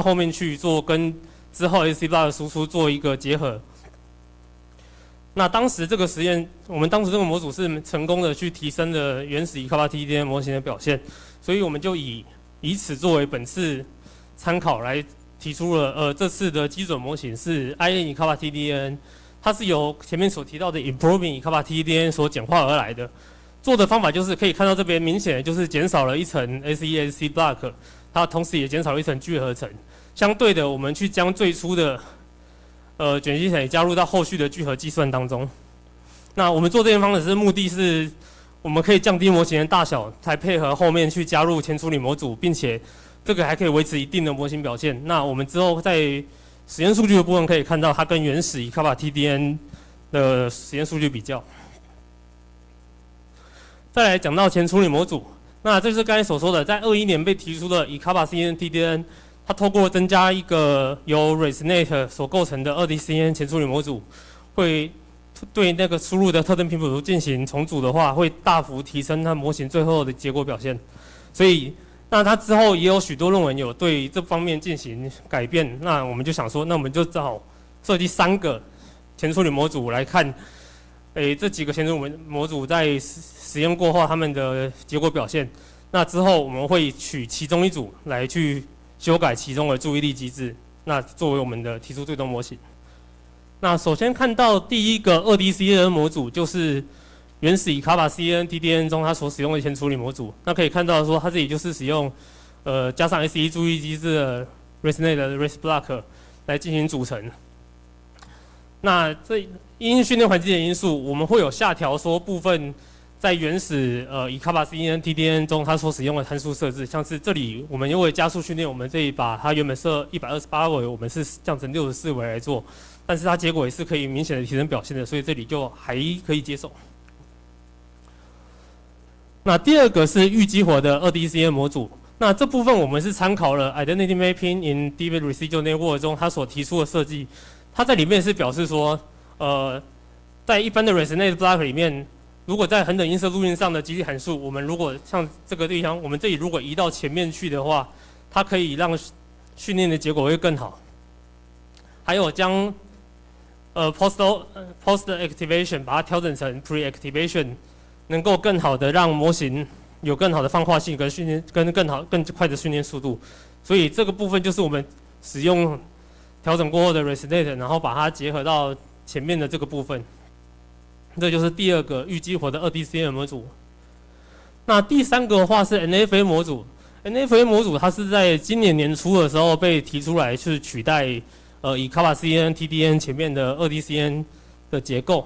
[SPEAKER 2] 后面去做跟之后 SC Block 的输出做一个结合。那当时这个实验，我们当时这个模组是成功的去提升了原始 Kappa TDN 模型的表现，所以我们就以此作为本次参考来提出了这次的基准模型是 IN Kappa TDN， 它是由前面所提到的 Improving Kappa TDN 所简化而来的。做的方法就是可以看到这边明显的就是减少了一层 SESC block， 它同时也减少了一层聚合层。相对的，我们去将最初的卷积层也加入到后续的聚合计算当中。那我们做这些方式是目的是，我们可以降低模型的大小，才配合后面去加入前处理模组，并且这个还可以维持一定的模型表现。那我们之后在实验数据的部分可以看到，它跟原始以 Kappa TDN 的实验数据比较。再来讲到前处理模组，那这就是刚才所说的，在21年被提出的以 Kappa CNN TDN， 它透过增加一个由 ResNet 所构成的 2D-CNN 前处理模组，会对那个输入的特征频谱图进行重组的话，会大幅提升它模型最后的结果表现。所以，那它之后也有许多论文有对这方面进行改变。那我们就想说，那我们就只好设计3个前处理模组来看，这几个前处理模组在实验过后他们的结果表现。那之后我们会取其中一组来去修改其中的注意力机制，那作为我们的提出最终模型。那首先看到第一个 2D-CNN 模组，就是原始以 Kappa CNN TDN 中它所使用的前处理模组。那可以看到说，它这里就是使用加上 SE 注意机制的 ResNet 的 REST Block 来进行组成。那这因训练环境的因素，我们会有下调说部分在原始以 Kappa CNN TDN 中它所使用的参数设置，像是这里我们因为加速训练，我们这里把它原本设128维，我们是降成64维来做，但是它结果也是可以明显的提升表现的，所以这里就还可以接受。那第二个是预激活的 2D-CNN 模组，那这部分我们是参考了 Identity Mapping in Deep Residual Network 中它所提出的设计，它在里面是表示说，在一般的 ResNet Block 里面，如果在恒等音色路径上的集体函数，我们如果像这个地方，我们这里如果移到前面去的话，它可以让训练的结果会更好。还有将post activation 把它调整成 pre activation， 能够更好的让模型有更好的放化性跟训练跟更快的训练速度。所以这个部分就是我们使用调整过后的 ResNet， 然后把它结合到前面的这个部分。这就是第二个预激活的 2D-CNN 模组。那第3个的话是 NFA 模组。NFA 模组它是在今年年初的时候被提出来去取代以 Kappa CNN TDN 前面的 2D-CNN 的结构。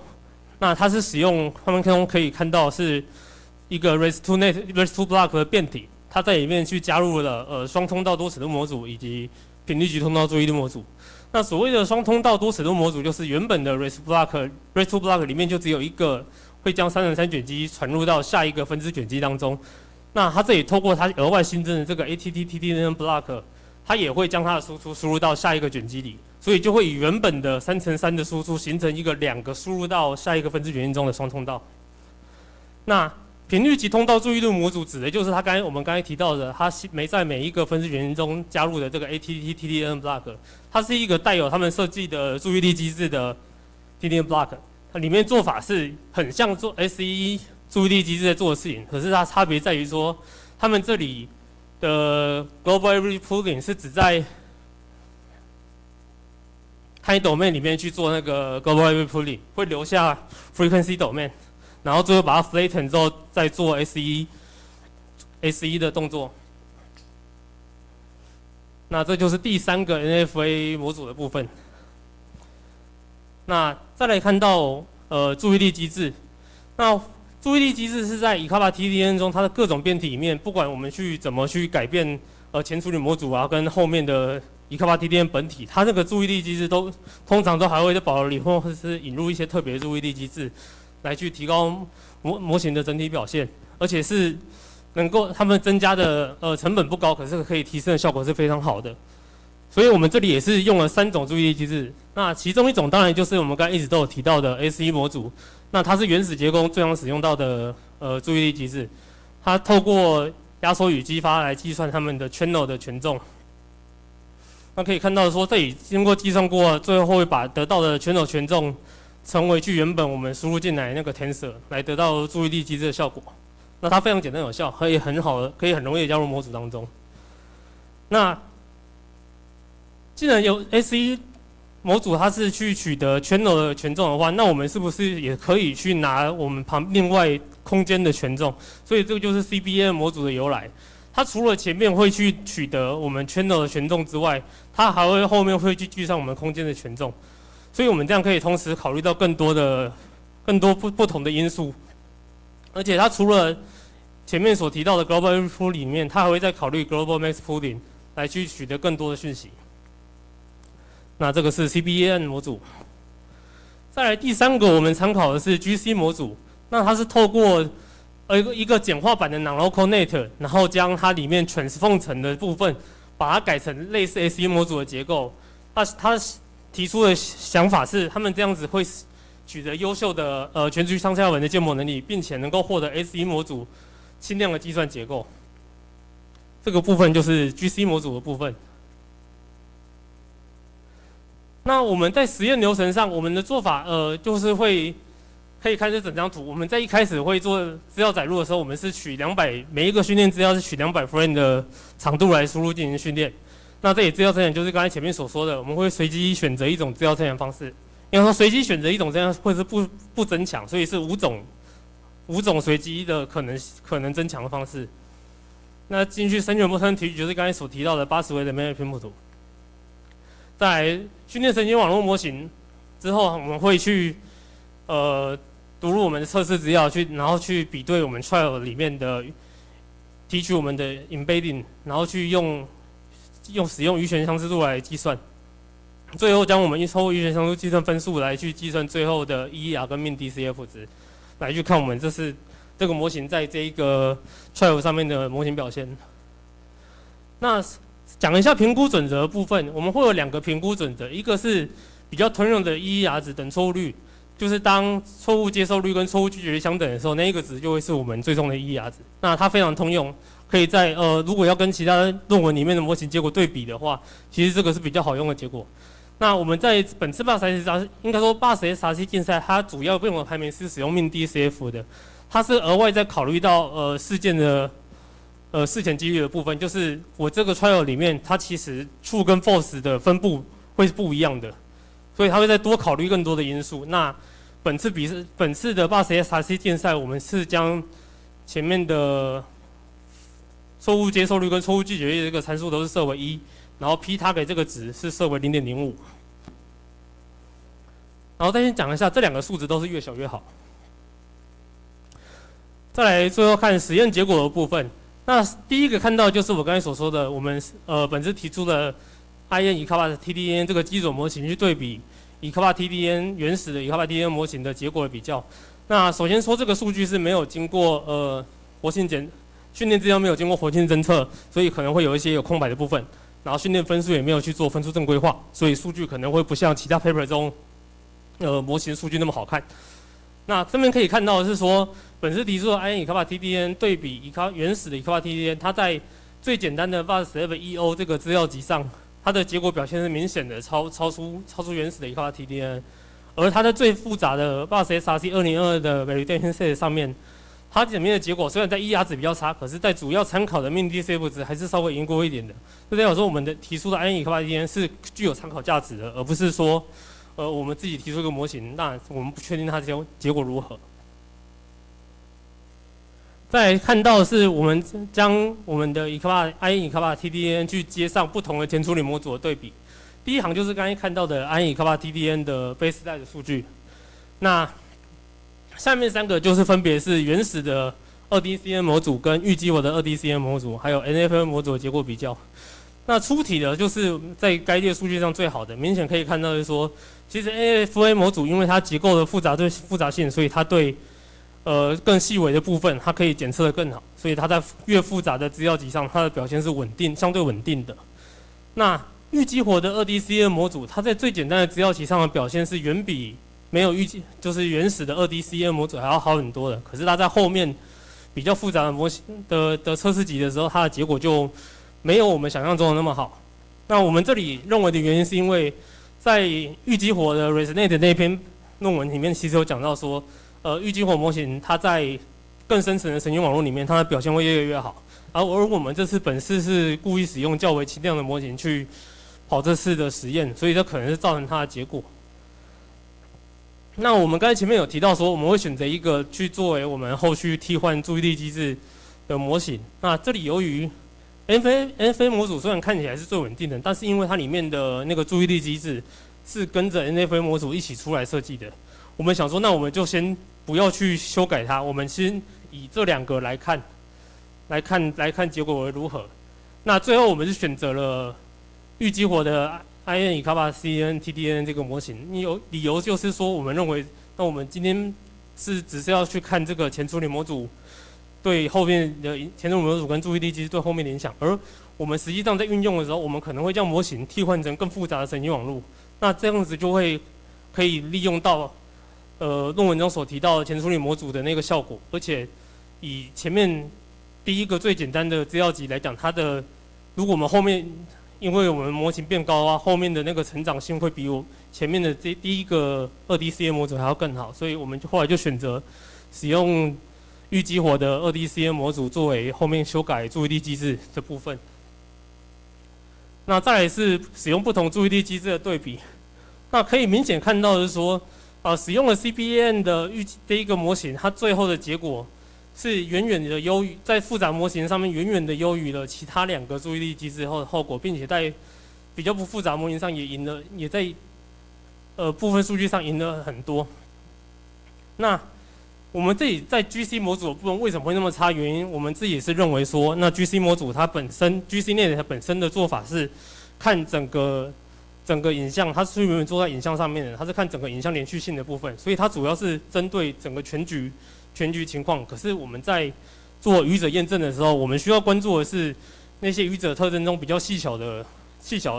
[SPEAKER 2] 那它是使用他们可以看到是一个 REST2 block 的变体，它在里面去加入了双通道多尺度模组以及频率级通道注意力模组。那所谓的双通道多尺度模组，就是原本的 REST2 block 里面就只有一个会将3×3卷积传入到下一个分支卷积当中。那它这里透过它额外新增的这个 ATT-TDN block， 它也会将它的输出输入到下一个卷积里，所以就会以原本的3×3的输出形成一个2个输入到下一个分支卷积中的双通道。那频率级通道注意力模组指的就是我们刚才提到的，它在每一个分支卷积中加入的这个 ATT-TDN block， 它是一个带有他们设计的注意力机制的 TDN block， 它里面做法是很像做 SE 注意力机制在做的事情，可是它差别在于说，他们这里的 Global Average Pooling 是只在 High Domain 里面去做那个 Global Average Pooling， 会留下 Frequency Domain。然后最后把它 flatten 之后，再做 SE 的动作。那这就是第3个 NFA 模组的部分。那再来看到注意力机制。那注意力机制是在以卡巴 TDN 中它的各种变体里面，不管我们怎么去改变前处理模组啊，跟后面的以卡巴 TDN 本体，它那个注意力机制通常都还会在保留里，或者是引入一些特别的注意力机制。来去提高模型的整体表现，而且是能够他们增加的成本不高，可是可以提升的效果是非常好的。所以我们这里也是用了3种注意力机制。那其中一种当然就是我们刚才一直都有提到的 SE 模组，那它是原始结构最常使用到的注意力机制，它透过压缩与激发来计算它们的 channel 的权重。那可以看到说这里经过计算过，最后会把得到的 channel 权重成为去原本我们输入进来那个 tensor 来得到注意力机制的效果。那它非常简单有效，可以很容易的加入模组当中。那既然有 SE 模组它是去取得 channel 的权重的话，那我们是不是也可以去拿我们另外空间的权重？所以这个就是 CBN 模组的由来。它除了前面会去取得我们 channel 的权重之外，它还会后面会去计算我们空间的权重。所以我们这样可以同时考虑到更多不同的因素，而且它除了前面所提到的 Global Average Pooling 里面，它还会再考虑 Global Max Pooling 来去取得更多的讯息。那这个是 CBN 模组。再来第3个，我们参考的是 GC 模组。那它是透过一个简化版的 Non-Local Net， 然后将它里面 transform 层的部分，把它改成类似 SE 模组的结构。它提出的想法是，他们这样子会取得优秀的全局上下文的建模能力，并且能够获得 SE 模组轻量的计算结构。这个部分就是 GC 模组的部分。那我们在实验流程上，我们的做法就是可以看这整张图。我们在一开始会做资料载入的时候，我们是取每一个训练资料是取200 frame 的长度来输入进行训练。那这里资料增强就是刚才前面所说的，我们会随机选择一种资料增强方式。因为说随机选择一种这样会是不增强，所以是5种随机的可能增强的方式。那进去深远波长提取就是刚才所提到的80维的 Meyer 频谱图。在训练神经网络模型之后，我们会去读入我们的测试资料，然后去比对我们 trial 里面的提取我们的 embedding， 然后去使用余弦相似度来计算，最后将我们透过余弦相似度计算分数来去计算最后的 EER 跟 mean DCF 值，来去看我们这个模型在这一个 trial 上面的模型表现。那讲一下评估准则的部分，我们会有2个评估准则，一个是比较通用的 EER 值等错误率，就是当错误接受率跟错误拒绝率相等的时候，那一个值就会是我们最终的 EER 值。那它非常通用。可以在如果要跟其他论文里面的模型结果对比的话，其实这个是比较好用的结果。那我们在本次 BUS 应该说 BUS-SRC 竞赛，它主要用的排名是使用 mean DCF 的，它是额外在考虑到事件的事前几率的部分，就是我这个 trial 里面它其实 true 跟 false 的分布会是不一样的，所以它会再多考虑更多的因素。那本次的 BUS-SRC 竞赛，我们是将前面的错误接受率跟错误拒绝率这个参数都是设为1，然后 p 它给这个值是设为 0.05。然后再先讲一下，这2个数值都是越小越好。再来最后看实验结果的部分。那第一个看到就是我刚才所说的，我们本次提出的 IN 以 kappa TDN 这个基准模型去对比以 kappa TDN 原始的以 kappa TDN 模型的结果的比较。那首先说这个数据是没有经过活性训练资料没有经过活性侦测，所以可能会有一些有空白的部分。然后训练分数也没有去做分数正规化，所以数据可能会不像其他 paper 中模型数据那么好看。那这边可以看到的是说，本次提出的 IN 以 kappa TDN 对比原始的以 kappa TDN， 它在最简单的 VAS11EO 这个资料集上，它的结果表现是明显的超出原始的以 kappa TDN， 而它的最复杂的 VAS-SRC 2022的 validation set 上面，它里面的结果虽然在 ER 值比较差，可是在主要参考的命 DCF 值还是稍微赢过一点的。这代表说我们的提出的 IN 以 kappa TDN 是具有参考价值的，而不是说我们自己提出一个模型，那我们不确定它的结果如何。再来看到的是我们将我们的IN 以 kappa TDN 去接上不同的前处理模组的对比。第一行就是刚才看到的 IN 以 kappa TDN 的非时代的数据。那下面3个就是分别是原始的 2DCN 模组跟预激活的 2DCN 模组，还有 NFL 模组的结果比较。那出题的就是在该列数据上最好的，明显可以看到是说，其实 NFA 模组因为它结构的复杂性，所以它对更细微的部分它可以检测得更好，所以它在越复杂的资料集上，它的表现是相对稳定的。那预激活的 2DCN 模组，它在最简单的资料集上的表现是远比没有就是原始的 2DCN 模组还要好很多的。可是它在后面比较复杂的模型的测试集的时候，它的结果就没有我们想象中的那么好。那我们这里认为的原因是因为在预激活的 Resonate 那篇论文里面，其实有讲到说，预激活模型它在更深层的神经网络里面，它的表现会越来越好。而我们这次本次是故意使用较为轻量的模型去跑这次的实验，所以这可能是造成它的结果。那我们刚才前面有提到说，我们会选择一个去作为我们后续替换注意力机制的模型。那这里由于 NFA 模组虽然看起来是最稳定的，但是因为它里面的那个注意力机制是跟着 NFA 模组一起出来设计的，我们想说，那我们就先不要去修改它，我们先以这2个来看结果为如何。那最后我们是选择了预激活的 IN 以 kappa TDN TDN 这个模型，理由就是说，我们认为，那我们今天只是要去看这个前处理模组对后面的前处理模组跟注意力机制对后面的影响，而我们实际上在运用的时候，我们可能会将模型替换成更复杂的神经网络，那这样子就会可以利用到论文中所提到的前处理模组的那个效果，而且以前面第一个最简单的资料集来讲，它的如果我们后面因为我们模型变高啊，后面的那个成长性会比我前面的第一个 2DCN 模组还要更好，所以我们后来就选择使用预激活的 2DCN 模组作为后面修改注意力机制的部分。那再来是使用不同注意力机制的对比，那可以明显看到的是说，使用了 CBAN 的这一个模型，它最后的结果是远远的优于在复杂模型上面远远的优于了其他2个注意力机制后果，并且在比较不复杂模型上也在部分数据上赢了很多。那我们这里在 GC 模组的部分为什么会那么差？原因我们自己也是认为说，那 GC 模组它本身 GCNet 它本身的做法是看整个影像，它是原本做在影像上面的，它是看整个影像连续性的部分，所以它主要是针对整个全局情况。可是我们在做语者验证的时候，我们需要关注的是那些语者特征中比较细小的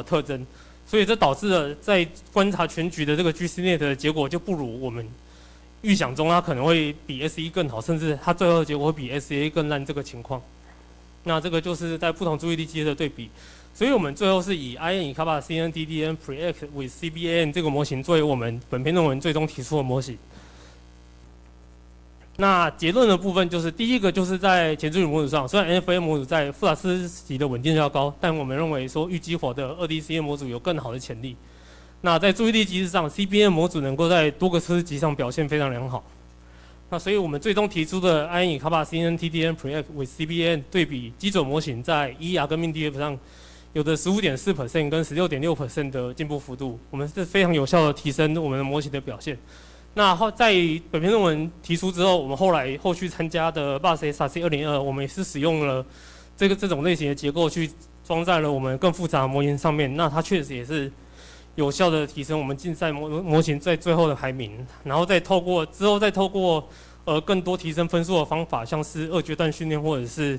[SPEAKER 2] 特征，所以这导致了在观察全局的这个 GCNet 的结果就不如我们预想中，它可能会比 SE 更好，甚至它最后的结果会比 SEA 更烂这个情况。那这个就是在不同注意力机制的对比，所以我们最后是以 IN 以 kappa CNN TDN Preact with CBAN 这个模型作为我们本篇论文最终提出的模型。那结论的部分就是第一个就是在前处理模组上，虽然 NFA 模组在复杂测试集的稳定较高，但我们认为说预激活的 2DCN 模组有更好的潜力。那在注意力机制上 ，CBAN 模组能够在多个测试集上表现非常良好。那所以我们最终提出的 IN 以 kappa CNN TDN Preact with CBAN 对比基准模型在 ER 跟MinDF 上有的 15.4% 跟 16.6% 的进步幅度，我们是非常有效的提升我们的模型的表现。那在本篇论文提出之后，我们后续参加的 BUS-SRC 2022，我们也是使用了这种类型的结构去装在了我们更复杂的模型上面。那它确实也是有效的提升我们竞赛模型在最后的排名，然后之后再透过更多提升分数的方法，像是2阶段训练或者是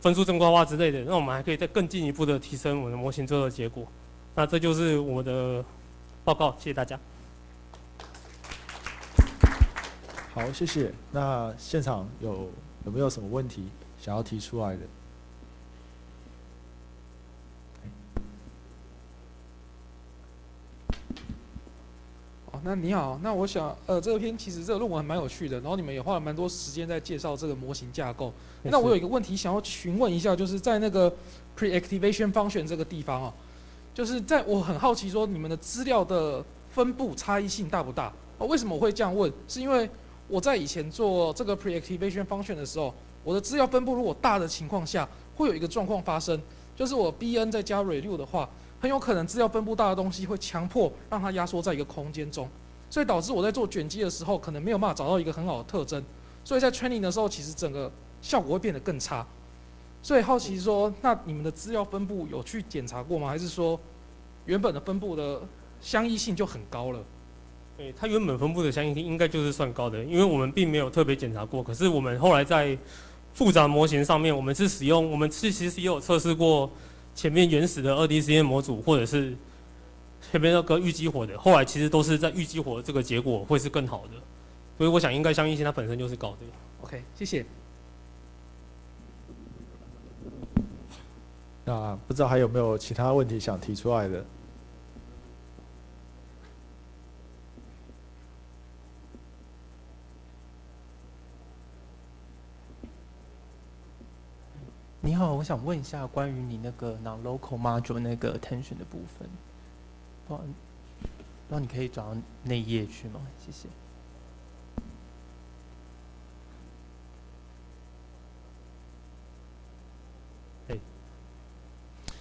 [SPEAKER 2] 分数正规化之类的，那我们还可以再更进一步的提升我们的模型最后的结果。那这就是我的报告，谢谢大家。
[SPEAKER 1] 好，谢谢。那现场有没有什么问题想要提出来的？
[SPEAKER 8] 哦，那你好，那我想，这篇其实这个论文还蛮有趣的，然后你们也花了蛮多时间在介绍这个模型架构。那我有一个问题想要询问一下，就是在那个 pre-activation function 这个地方啊，就是我很好奇说你们的资料的分布差异性大不大？为什么我会这样问？是因为我在以前做这个 pre-activation function 的时候，我的资料分布如果大的情况下，会有一个状况发生，就是我 bn 再加 relu 的话，很有可能资料分布大的东西会强迫让它压缩在一个空间中，所以导致我在做卷积的时候，可能没有办法找到一个很好的特征，所以在 training 的时候，其实整个效果会变得更差。所以好奇说，那你们的资料分布有去检查过吗？还是说原本的分布的相异性就很高了？
[SPEAKER 2] 对，它原本分布的相异性应该就是算高的，因为我们并没有特别检查过。可是我们后来在复杂模型上面，我们其实也有测试过前面原始的2D 实验模组，或者是前面那个预激活的，后来其实都是在预激活这个结果会是更好的。所以我想应该相异性它本身就是高的。
[SPEAKER 8] OK， 谢谢。
[SPEAKER 1] 那不知道还有没有其他问题想提出来的？
[SPEAKER 9] 你好，我想问一下关于你那个 non-local module 那个 attention 的部分，不知道你可以转到那一页去吗？谢谢。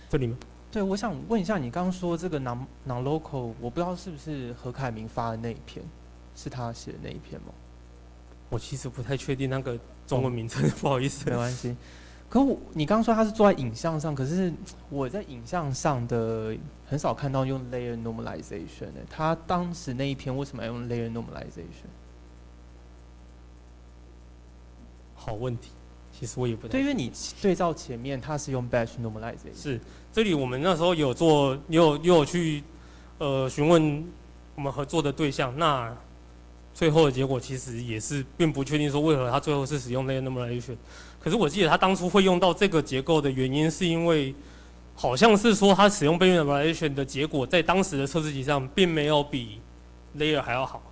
[SPEAKER 2] 这里吗？
[SPEAKER 9] 对，我想问一下，你刚刚说这个 non-local， 我不知道是不是何凯明发的那一篇，是他写的那一篇吗？
[SPEAKER 2] 我其实不太确定那个中文名称，不好意思。
[SPEAKER 9] 没关系。可你刚刚说他是做在影像上，可是我在影像上的很少看到用 layer normalization 的。他当时那一篇为什么要用 layer normalization？
[SPEAKER 2] 好问题，其实我也不太
[SPEAKER 9] 对，因为你对照前面他是用 batch normalization。
[SPEAKER 2] 是，这里我们那时候有去询问我们合作的对象，那最后的结果其实也是并不确定说为何他最后是使用 layer normalization。可是我记得他当初会用到这个结构的原因，是因为好像是说他使用 layer normalization 的结果，在当时的测试集上并没有比 layer 还要好。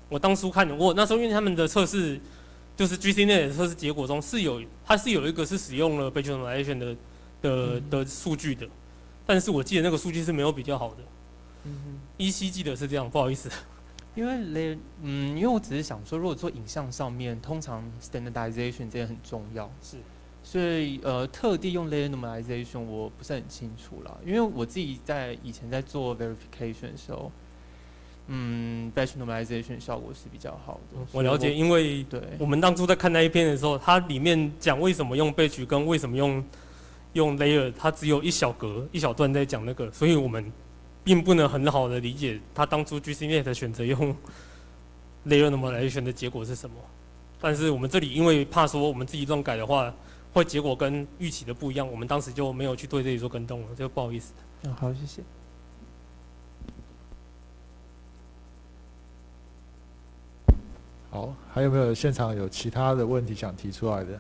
[SPEAKER 2] 我当初看，我那时候因为他们的测试就是 GCNet 的测试结果中它是有一个是使用了 layer normalization 的数据的，但是我记得那个数据是没有比较好的。依稀记得是这样，不好意思。
[SPEAKER 9] 因为因为我只是想说，如果做影像上面，通常 standardization 这也很重要，
[SPEAKER 2] 是，
[SPEAKER 9] 所以特地用 layer normalization 我不是很清楚啦，因为我自己以前在做 verification 的时候，batch normalization 效果是比较好的。
[SPEAKER 2] 我了解，因为我们当初在看那一篇的时候，它里面讲为什么用 batch 跟为什么用 layer， 它只有一小段在讲那个，所以我们并不能很好的理解他当初 GCNet 选择用 layer normalization 的结果是什么。但是我们这里因为怕说我们自己乱改的话，会结果跟预期的不一样，我们当时就没有去对这里做跟动了，这个不好意思。
[SPEAKER 9] 好，谢谢。
[SPEAKER 1] 好，还有没有现场有其他的问题想提出来的？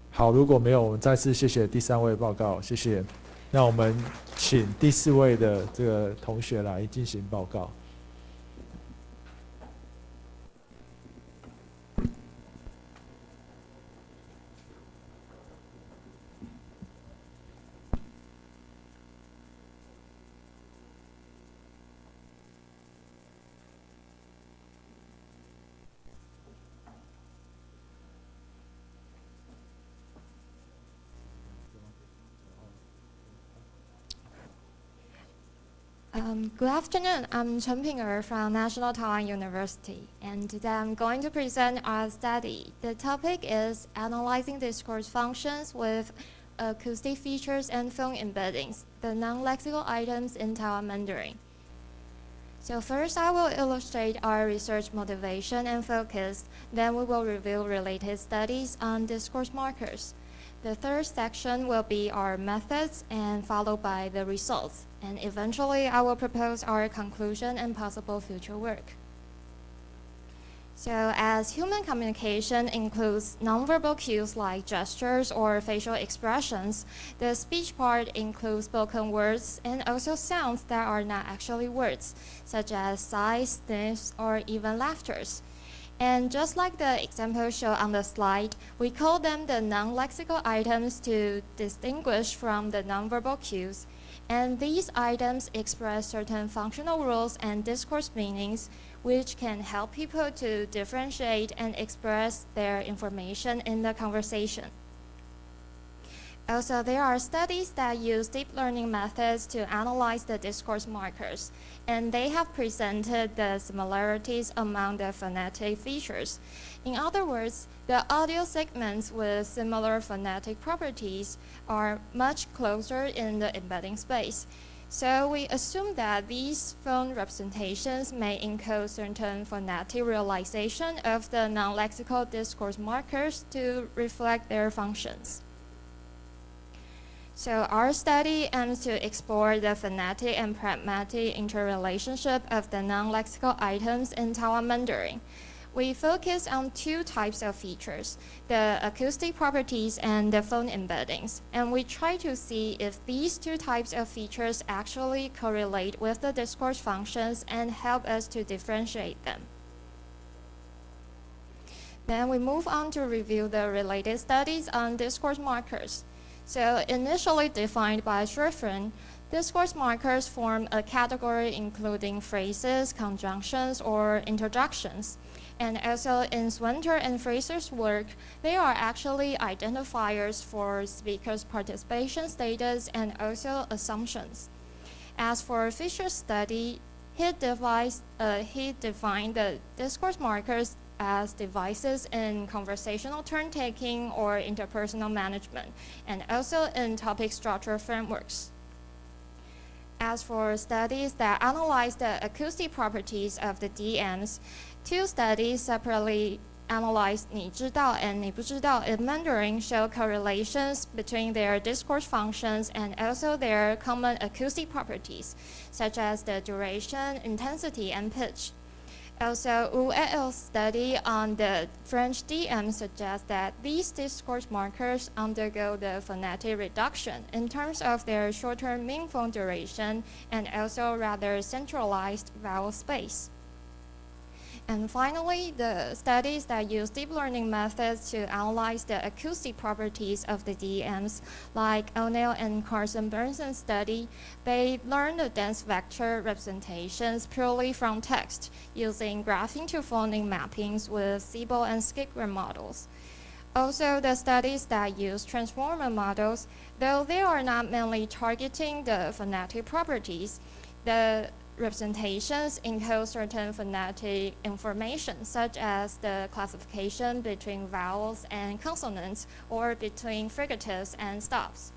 [SPEAKER 1] 好，如果没有，我们再次谢谢第3位报告，谢谢。那我们请第4位的这个同学来进行报告。
[SPEAKER 10] Good afternoon. I'm Chen Ping'er from National Taiwan University, and today I'm going to present our study. The topic is analyzing discourse functions with acoustic features and phone embeddings, the non-lexical items in Taiwan Mandarin. So first, I will illustrate our research motivation and focus. Then we will review related studies on discourse markers. The third section will be our methods and followed by the results. And eventually, I will propose our conclusion and possible future work. So as human communication includes nonverbal cues like gestures or facial expressions, the speech part includes spoken words and also sounds that are not actually words, such as sighs, sniffs, or even laughters. And just like the example shown on the slide, we call them the non-lexical items to distinguish from the nonverbal cues. And these items express certain functional rules and discourse meanings, which can help people to differentiate and express their information in the conversation. Also, there are studies that use deep learning methods to analyze the discourse markers, and they have presented the similarities among the phonetic features. In other words, the audio segments with similar phonetic properties are much closer in the embedding space. So we assume that these phone representations may encode certain phonetic realization of the non-lexical discourse markers to reflect their functions. So our study aims to explore the phonetic and pragmatic interrelationship of the non-lexical items in Taiwan Mandarin. We focus on two types of features, the acoustic properties and the phone embeddings, and we try to see if these two types of features actually correlate with the discourse functions and help us to differentiate them. Then we move on to review the related studies on discourse markers. So initially defined by Schriffen, discourse markers form a category including phrases, conjunctions, or interjections. And also in Swinter and Fraser's work, they are actually identifiers for speakers' participation status and also assumptions. As for Fisher's study, he defined the discourse markers as devices in conversational turn-taking or interpersonal management, and also in topic structure frameworks. As for studies that analyze the acoustic properties of the DMs, two studies separately analyzed 你知道 and 你不知道 in Mandarin show correlations between their discourse functions and also their common acoustic properties, such as the duration, intensity, and pitch. Also, Wu et al.'s study on the French DM suggests that these discourse markers undergo the phonetic reduction in terms of their short-term mean phone duration and also rather centralized vowel space. And finally, the studies that use deep learning methods to analyze the acoustic properties of the DMs, like O'Neill and Carson Burnson study, they learned the dense vector representations purely from text, using graphing to phoneme mappings with Siebel and Skidgren models. Also, the studies that use transformer models, though they are not mainly targeting the phonetic properties, the representations encode certain phonetic information, such as the classification between vowels and consonants or between fricatives and stops.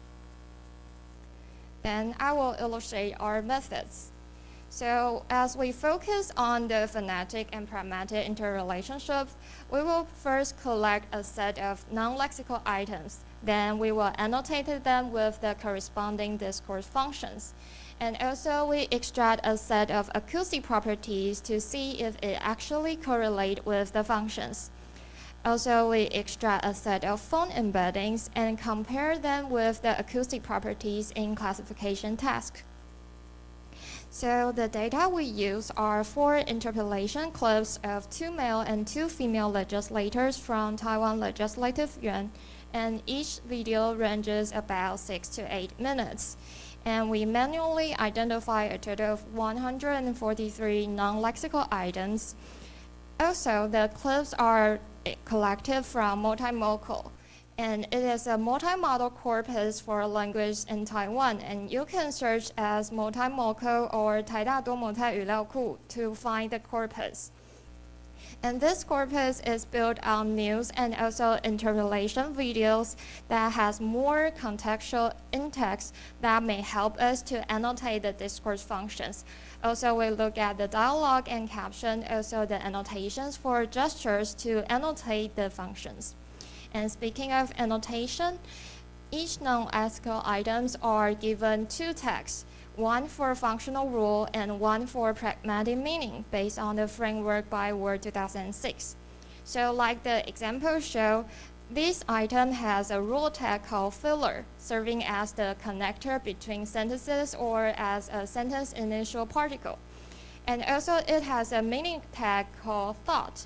[SPEAKER 10] Then I will illustrate our methods. So as we focus on the phonetic and pragmatic interrelationship, we will first collect a set of non-lexical items. Then we will annotate them with the corresponding discourse functions. And also we extract a set of acoustic properties to see if it actually correlates with the functions. Also, we extract a set of phone embeddings and compare them with the acoustic properties in classification tasks. So the data we use are 4 interpellation clips of 2 male and 2 female legislators from Taiwan Legislative Yuan, and each video ranges about 6 to 8 minutes. And we manually identify a total of 143 non-lexical items. Also, the clips are collected from multimodal, And it is a multi-model corpus for language in Taiwan, and you can search as multi-moco or 台大多模态语料库 to find the corpus. And this corpus is built on news and also interrelation videos that has more contextual in-text that may help us to annotate the discourse functions. Also, we look at the dialogue and caption, also the annotations for gestures to annotate the functions. And speaking of annotation, each non-lexical items are given 2 tags, one for functional rule and one for pragmatic meaning based on the framework by Word 2006. So like the example show, this item has a rule tag called filler, serving as the connector between sentences or as a sentence initial particle. And also it has a meaning tag called thought.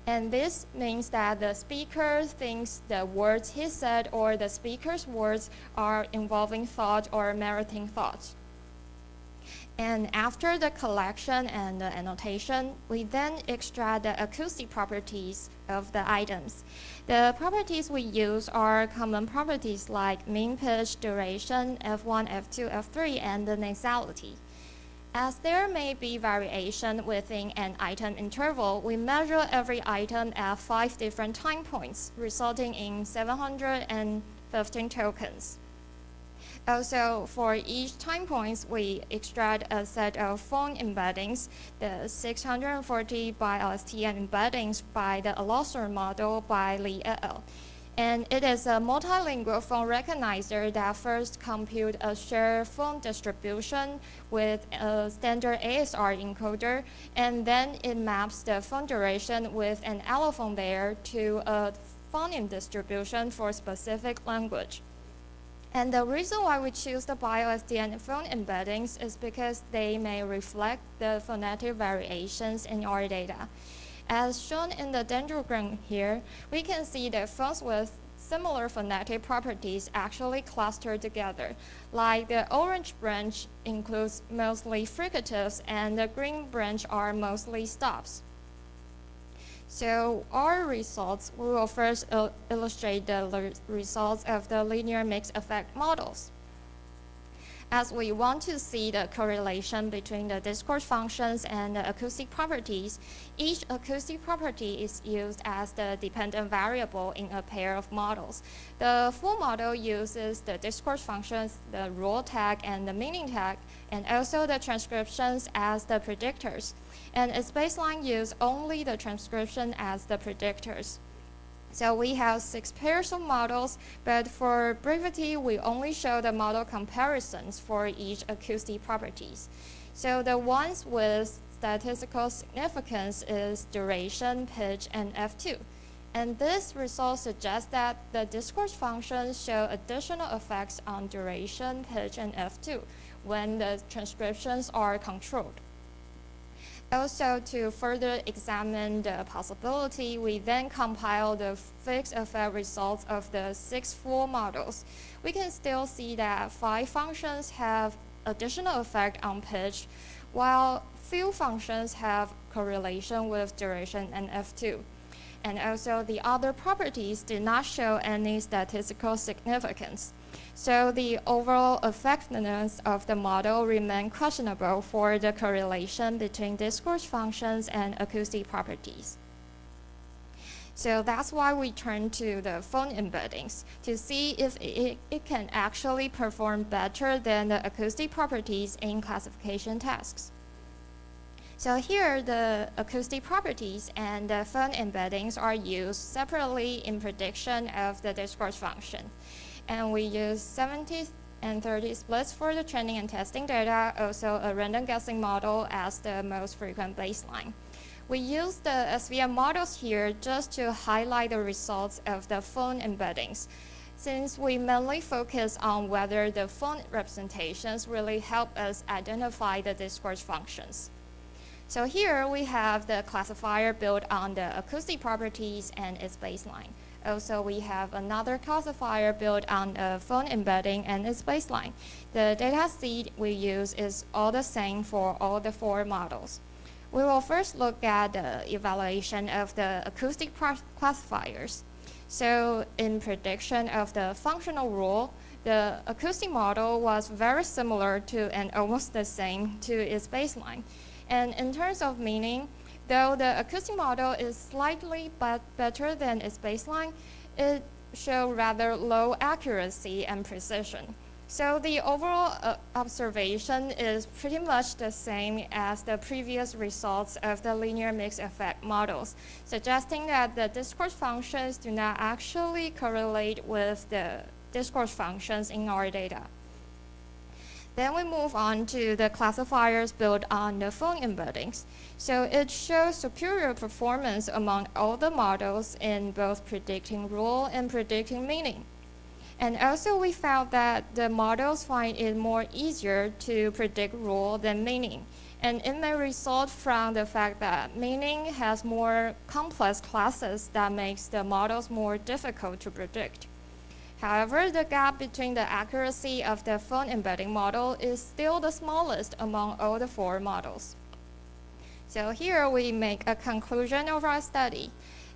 [SPEAKER 10] And this means that the speaker thinks the words he said or the speaker's words are involving thought or meriting thought. And after the collection and the annotation, we then extract the acoustic properties of the items. The properties we use are common properties like mean pitch, duration, F1, F2, F3, and the nasality. As there may be variation within an item interval, we measure every item at 5 different time points, resulting in 715 tokens. Also, for each time points, we extract a set of phone embeddings, the 640 by LSTM embeddings by the Allosaur model by Li et al. And it is a multilingual phone recognizer that first compute a shared phone distribution with a standard ASR encoder, and then it maps the phone duration with an allophone layer to a phoneme distribution for specific language. And the reason why we choose the BioSDN phone embeddings is because they may reflect the phonetic variations in our data. As shown in the dendrogram here, we can see that phones with similar phonetic properties actually cluster together. Like the orange branch includes mostly fricatives and the green branch are mostly stops. So our results, we will first illustrate the results of the linear mixed effect models. As we want to see the correlation between the discourse functions and the acoustic properties, each acoustic property is used as the dependent variable in a pair of models. The full model uses the discourse functions, the rule tag and the meaning tag, and also the transcriptions as the predictors. And its baseline use only the transcription as the predictors. So we have 6 pairs of models, but for brevity, we only show the model comparisons for each acoustic properties. So the ones with statistical significance is duration, pitch, and F2. And this result suggests that the discourse functions show additional effects on duration, pitch, and F2 when the transcriptions are controlled. Also, to further examine the possibility, we then compile the fixed effect results of the 6 full models. We can still see that 5 functions have additional effect on pitch, while few functions have correlation with duration and F2. And also, the other properties did not show any statistical significance. So the overall effectiveness of the model remained questionable for the correlation between discourse functions and acoustic properties. So that's why we turn to the phone embeddings to see if it can actually perform better than the acoustic properties in classification tasks. So here, the acoustic properties and the phone embeddings are used separately in prediction of the discourse function. And we use 70 and 30 splits for the training and testing data, also a random guessing model as the most frequent baseline. We use the SVM models here just to highlight the results of the phone embeddings, since we mainly focus on whether the phone representations really help us identify the discourse functions. So here we have the classifier built on the acoustic properties and its baseline. Also, we have another classifier built on a phone embedding and its baseline. The data seed we use is all the same for all the 4 models. We will first look at the evaluation of the acoustic classifiers. So in prediction of the functional rule, the acoustic model was very similar to and almost the same to its baseline. And in terms of meaning, though the acoustic model is slightly better than its baseline, it showed rather low accuracy and precision. So the overall observation is pretty much the same as the previous results of the linear mixed effect models, suggesting that the discourse functions do not actually correlate with the discourse functions in our data. Then we move on to the classifiers built on the phone embeddings. So it shows superior performance among all the models in both predicting rule and predicting meaning. And also we found that the models find it more easier to predict rule than meaning. And it may result from the fact that meaning has more complex classes that makes the models more difficult to predict. However, the gap between the accuracy of the phone embedding model is still the smallest among all the 4 models. So here we make a conclusion of our study.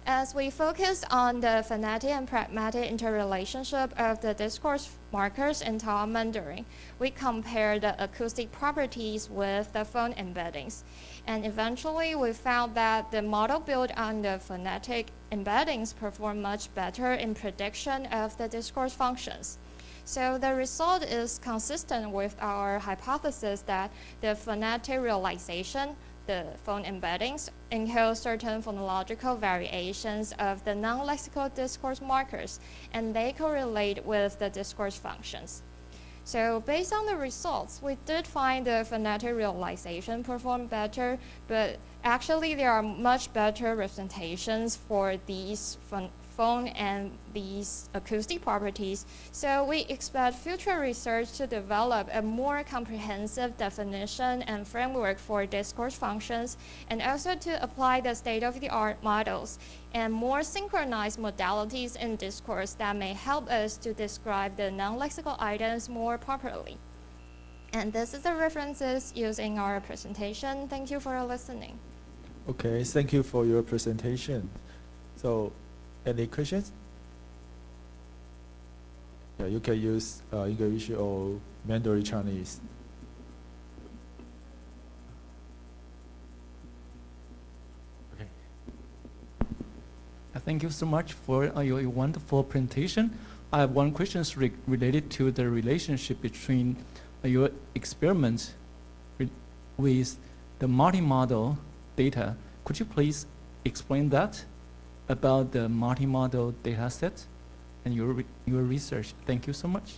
[SPEAKER 10] As we focus on the phonetic and pragmatic interrelationship of the discourse markers in Taiwan Mandarin, we compare the acoustic properties with the phone embeddings. And eventually we found that the model built on the phonetic embeddings perform much better in prediction of the discourse functions. So the result is consistent with our hypothesis that the phonetic realization, the phone embeddings, encode certain phonological variations of the non-lexical discourse markers, and they correlate with the discourse functions. So based on the results, we did find the phonetic realization perform better, but actually there are much better representations for these phone and these acoustic properties. So we expect future research to develop a more comprehensive definition and framework for discourse functions, and also to apply the state-of-the-art models and more synchronized modalities in discourse that may help us to describe the non-lexical items more properly. And this is the references used in our presentation. Thank you for listening.
[SPEAKER 1] Okay, thank you for your presentation. So, any questions? Yeah, you can use English or Mandarin Chinese.
[SPEAKER 11] Okay. Thank you so much for your wonderful presentation. I have one question related to the relationship between your experiments with the multi-model data. Could you please explain that about the multi-model data set and your research? Thank you so much.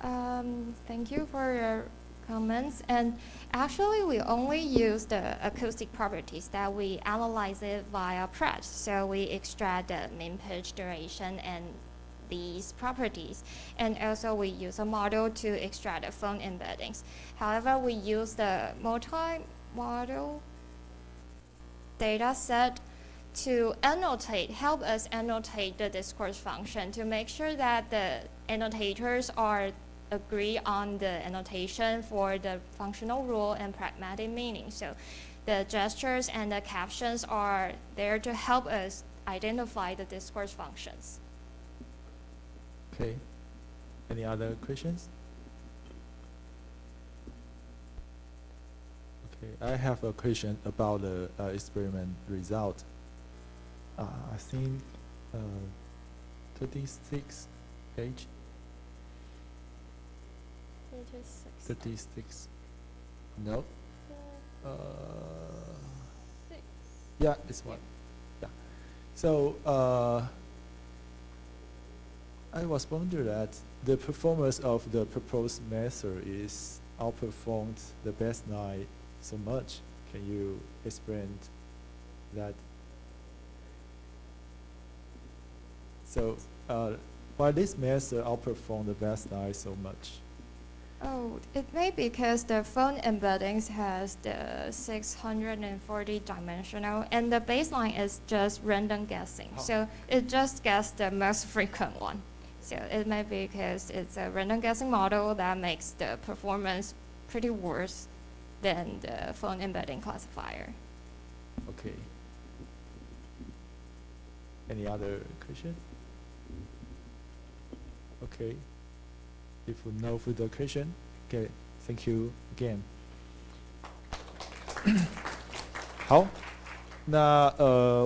[SPEAKER 10] Thank you for your comments. And actually, we only use the acoustic properties that we analyze it via PRET. So we extract the mean pitch, duration, and these properties. And also we use a model to extract the phone embeddings. However, we use the multi-model data set to help us annotate the discourse function to make sure that the annotators agree on the annotation for the functional rule and pragmatic meaning. So the gestures and the captions are there to help us identify the discourse functions.
[SPEAKER 1] Okay. Any other questions? Okay, I have a question about the experiment result. I think 36 page. 36. No. Yeah, it's one. Yeah. So I was wondering that the performance of the proposed method is outperformed the baseline so much. Can you explain that? So why this method outperformed the baseline so much?
[SPEAKER 10] Oh, it may be because the phone embeddings has the 640 dimensional, and the baseline is just random guessing.
[SPEAKER 1] Oh.
[SPEAKER 10] So it just guessed the most frequent one. So it may be because it's a random guessing model that makes the performance pretty worse than the phone embedding classifier.
[SPEAKER 1] Okay. Any other question? Okay. If no further question, okay, thank you again. 好，那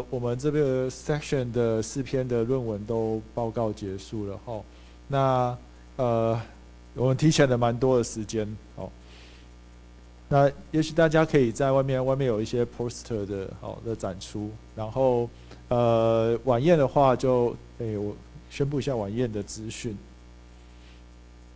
[SPEAKER 1] 我们这个 section 的4篇的论文都报告结束了哈。那我们提前了蛮多的时间哦。那也许大家可以在外面有一些 poster 的展出，然后晚宴的话就我宣布一下晚宴的资讯。